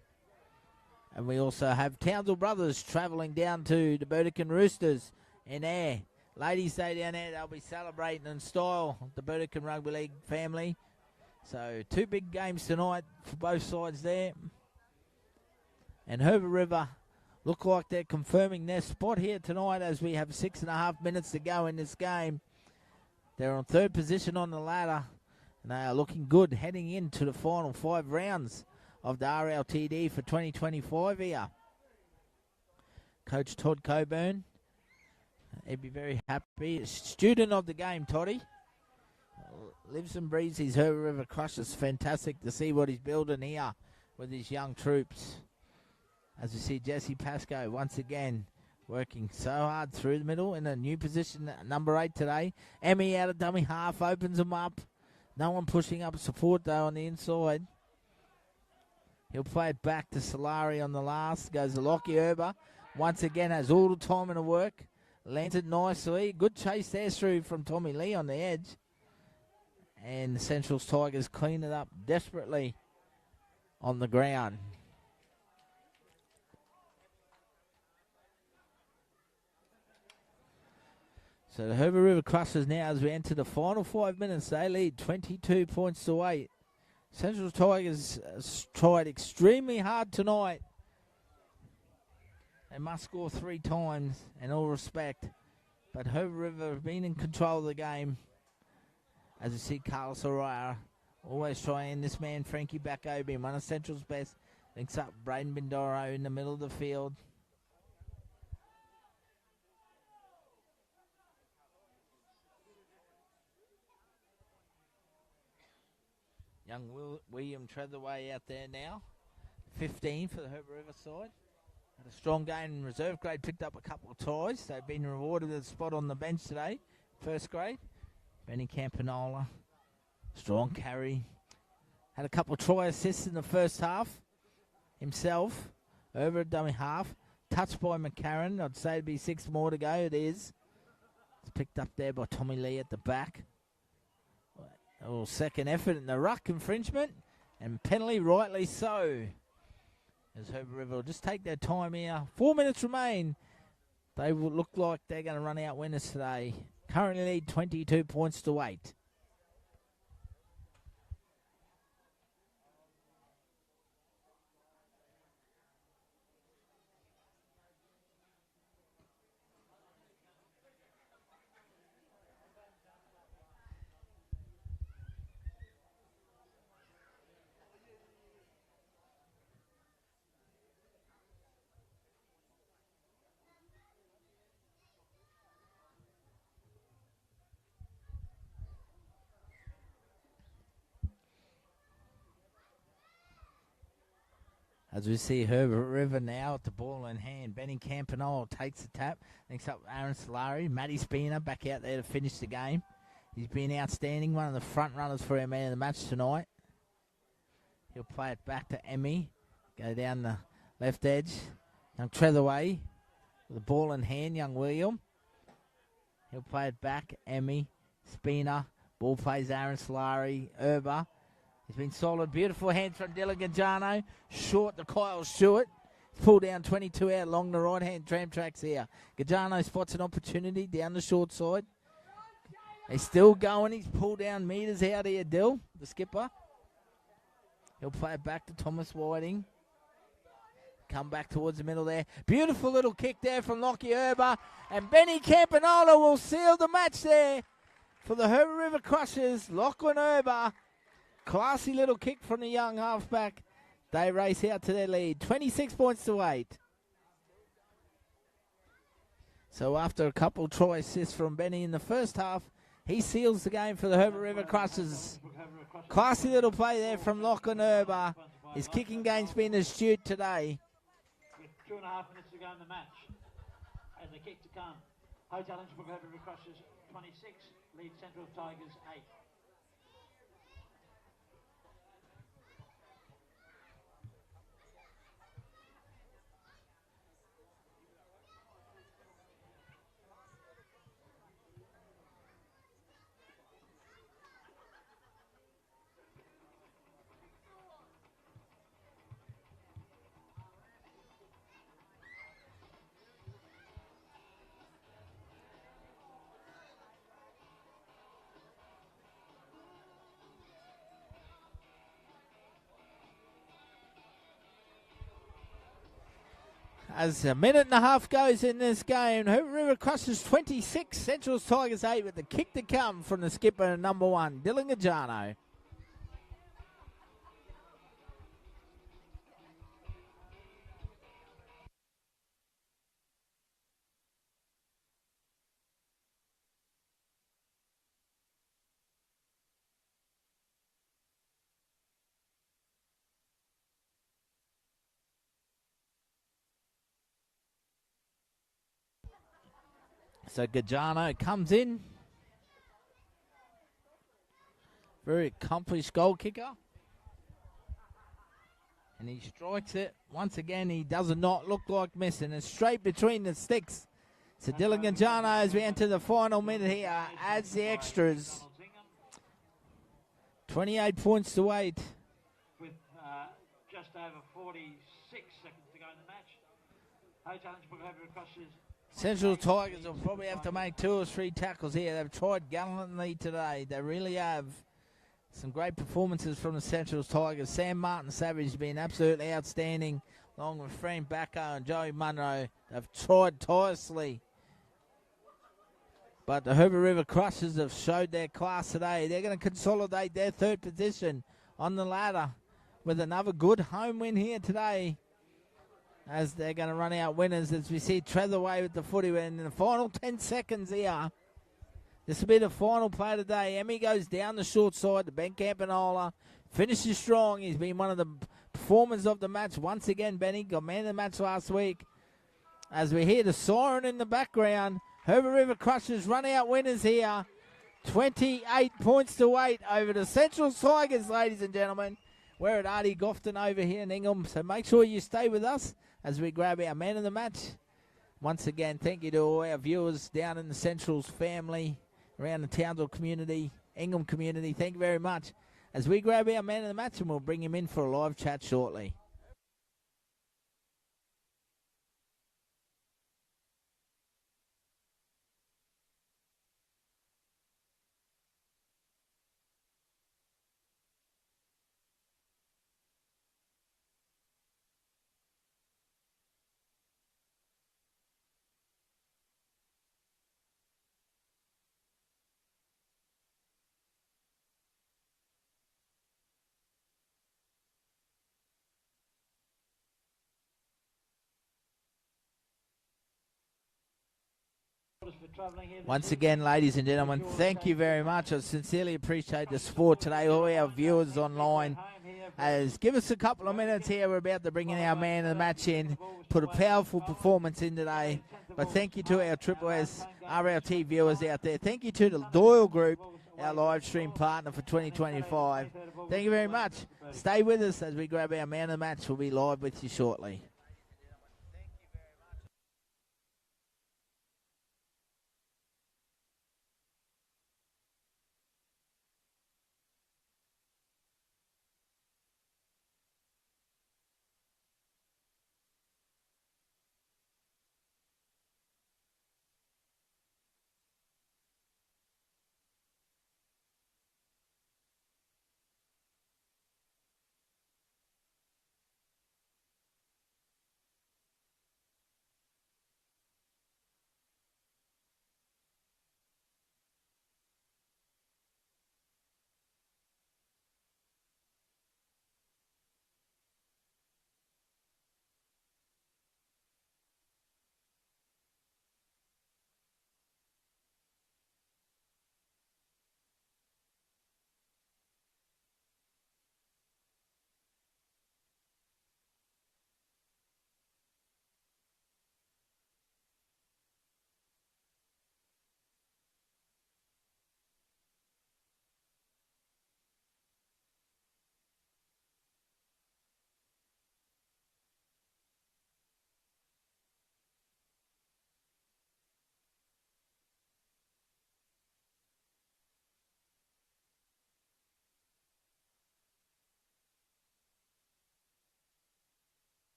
And we also have Townsville Brothers travelling down to the Burdekin Roosters in air. Ladies Day down there, they'll be celebrating in style, the Burdekin Rugby League family. So 2 big games tonight for both sides there. And Herbert River look like they're confirming their spot here tonight as we have 6.5 minutes to go in this game. They're on 3rd position on the ladder, and they are looking good heading into the final 5 rounds of the RLTD for 2025 here. Coach Todd Coburn He'd be very happy. Student of the game, Toddy. Lives and breathes his Herbert River Crushers. Fantastic to see what he's building here with his young troops. As we see Jesse Pascoe once again working so hard through the middle in a new position, number 8 today. Emmy out of dummy half, opens them up. No one pushing up support though on the inside. He'll play it back to Solari on the last. Goes to Lockie Herber. Once again has all the time in the work. Lands it nicely. Good chase there through from Tommy Lee on the edge. And the Central's Tigers clean it up desperately on the ground. So the Herbert River Crushers now, as we enter the final 5 minutes, they lead 22 points to 8. Central Tigers tried extremely hard tonight. They must score 3 times, in all respect. But Herbert River have been in control of the game. As we see Carlos O'Reilly always trying this man, Frankie Bakobi, one of Central's best. Links up Braden Bindoro in the middle of the field. Young William Treadaway out there now. 15 for the Herbert River side. Had a strong game in reserve grade, picked up a couple of tries. They've been rewarded with a spot on the bench today, first grade. Benny Campanola, strong carry. Had a couple of try assists in the first half himself. Over dummy half. Touched by McCarran. I'd say it'd be 6 more to go. It is. It's picked up there by Tommy Lee at the back. A little second effort in the ruck infringement. And penalty, rightly so. As Herbert River will just take their time here. 4 minutes remain. They will look like they're going to run out winners today. Currently lead 22 points to 8. As we see Herbert River now with the ball in hand. Benny Campanole takes the tap. Links up Aaron Solari. Matty Spina back out there to finish the game. He's been outstanding. One of the front runners for our man of the match tonight. He'll play it back to Emmy. Go down the left edge. Young Treadaway with the ball in hand. Young William. He'll play it back. Emmy. Spina. Ball plays Aaron Solari. Herber. He's been solid. Beautiful hands from Dylan Gajano. Short to Kyle Stewart. Pull down 22 out along the right-hand tram tracks here. Gajano spots an opportunity down the short side. He's still going. He's pulled down meters out here, Dill, the skipper. He'll play it back to Thomas Whiting. Come back towards the middle there. Beautiful little kick there from Lockie Herber. And Benny Campanola will seal the match there for the Herbert River Crushers. Lachlan Herber. Classy little kick from the young halfback. They race out to their lead. 26 points to 8. So after a couple try assists from Benny in the first half, he seals the game for the Herbert River Crushers. Classy little play there from Lachlan Herber. His kicking game's been astute today. With 2.5 minutes to go in the match. And the kick to come. Hotel Innsbruck Herbert River Crushers 26. Lead Central Tigers 8. As a minute and a half goes in this game, Herbert River Crushers 26, Central Tigers 8 with the kick to come from the skipper, number 1, Dylan Gajano. So Gajano comes in. Very accomplished goal kicker. And he strikes it. Once again, he does not look like missing. It's straight between the sticks. So Dylan Gajano, as we enter the final minute here, adds the extras. 28 points to 8. With just over 46 seconds to go in the match. Central Tigers will probably have to make 2 or 3 tackles here. They've tried gallantly today. They really have. Some great performances from the Central Tigers. Sam Martin Savage has been absolutely outstanding, along with Frank Bacco and Joey Munro. They've tried tirelessly. But the Herbert River Crushers have showed their class today. They're going to consolidate their 3rd position on the ladder with another good home win here today, as they're going to run out winners as we see Treatherway with the footy in the final 10 seconds here. This will be the final play today. Emmy goes down the short side to Ben Campanola. Finishes strong. He's been one of the performers of the match. Once again, Benny got man of the match last week. As we hear the siren in the background, Herbert River Crushers run out winners here. 28 points to 8 over the Central Tigers, ladies and gentlemen. We're at Artie Gofton over here in Ingham, so make sure you stay with us as we grab our man of the match. Once again, thank you to all our viewers down in the Central's family, around the Townsville community, Ingham community. Thank you very much. As we grab our man of the match, and we'll bring him in for a live chat shortly. Once again, ladies and gentlemen, thank you very much. I sincerely appreciate the support today. All our viewers online, give us a couple of minutes here. We're about to bring in our man of the match in, put a powerful performance in today. But thank you to our Triple S RLT viewers out there. Thank you to the Doyle Group, our live stream partner for 2025. Thank you very much. Stay with us as we grab our man of the match. We'll be live with you shortly.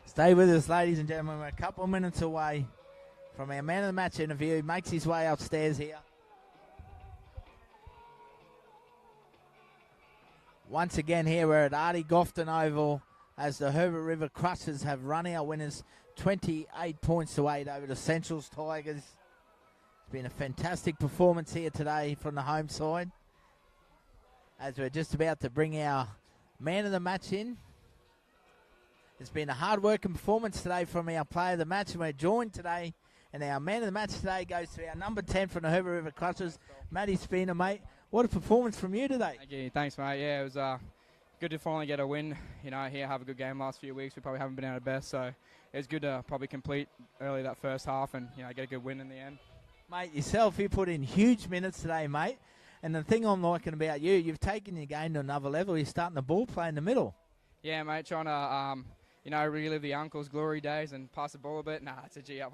Stay with us, ladies and gentlemen. We're a couple of minutes away from our man of the match interview. He makes his way upstairs here. Once again here, we're at Artie Gofton Oval as the Herbert River Crushers have run our winners 28 points to 8 over the Central's Tigers. It's been a fantastic performance here today from the home side. As we're just about to bring our man of the match in. It's been a hard-working performance today from our player of the match, and we're joined today. And our man of the match today goes to our number 10 from the Herbert River Crushers, Matty Spina, mate. What a performance from you today. Thank you. Thanks, mate. Yeah, it was good to finally get a win. You know, here, have a good game last few weeks. We probably haven't been at our best, so it's good to probably complete early that first half and, you know, get a good win in the end. Mate, yourself, you put in huge minutes today, mate. And the thing I'm liking about you, you've taken your game to another level. You're starting the ball play in the middle. Yeah, mate, trying to, relive the uncle's glory days and pass the ball a bit. Nah, it's a G up.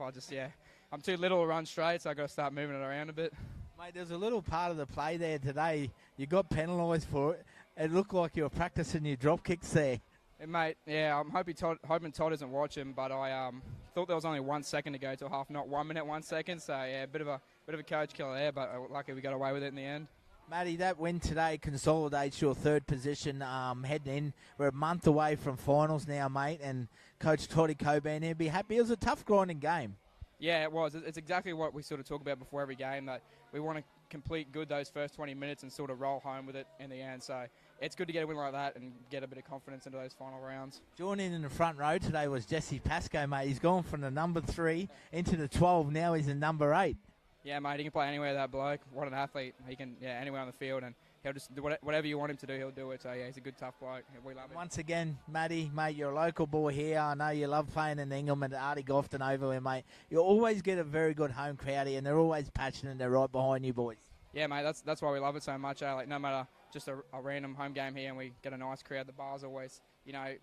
I'm too little to run straight, so I've got to start moving it around a bit. Mate, there's a little part of the play there today. You got penalised for it. It looked like you were practicing your drop kicks there. Mate, yeah, I'm hoping Todd isn't watching, but I thought there was only 1 second to go till half, not 1 minute, 1 second. So yeah, a bit of a coach killer there, but luckily we got away with it in the end. Matty, that win today consolidates your third position heading in. We're a month away from finals now, mate, and Coach Toddy Coburn here be happy. It was a tough grinding game. Yeah, it was. It's exactly what we sort of talk about before every game, that we want to complete good those first 20 minutes and sort of roll home with it in the end. So it's good to get a win like that and get a bit of confidence into those final rounds. Joining in the front row today was Jesse Pascoe, mate. He's gone from the number 3 into the 12. Now he's in number 8. Yeah, mate, he can play anywhere, that bloke. What an athlete. He can, anywhere on the field, and he'll just do whatever you want him to do, he'll do it. So, yeah, he's a good, tough bloke. We love him. Once again, Matty, mate, you're a local boy here. I know you love playing in Ingham and Artie Gofton over here, mate. You always get a very good home crowd here, and they're always passionate, and they're right behind you boys. Yeah, mate, that's why we love it so much. Like, no matter just a random home game here, and we get a nice crowd. The bar's always,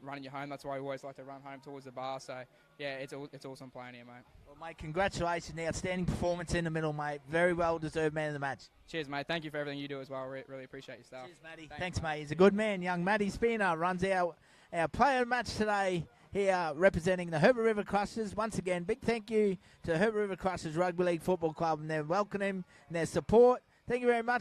running you home. That's why we always like to run home towards the bar. So, yeah, it's awesome playing here, mate. Well, mate, congratulations. Outstanding performance in the middle, mate. Very well-deserved man of the match. Cheers, mate. Thank you for everything you do as well. Really appreciate your stuff. Cheers, Matty. Thanks, mate. He's a good man. Young Matty Spina runs our player of the match today here representing the Herbert River Crushers. Once again, big thank you to Herbert River Crushers Rugby League Football Club and their welcome and their support. Thank you very much.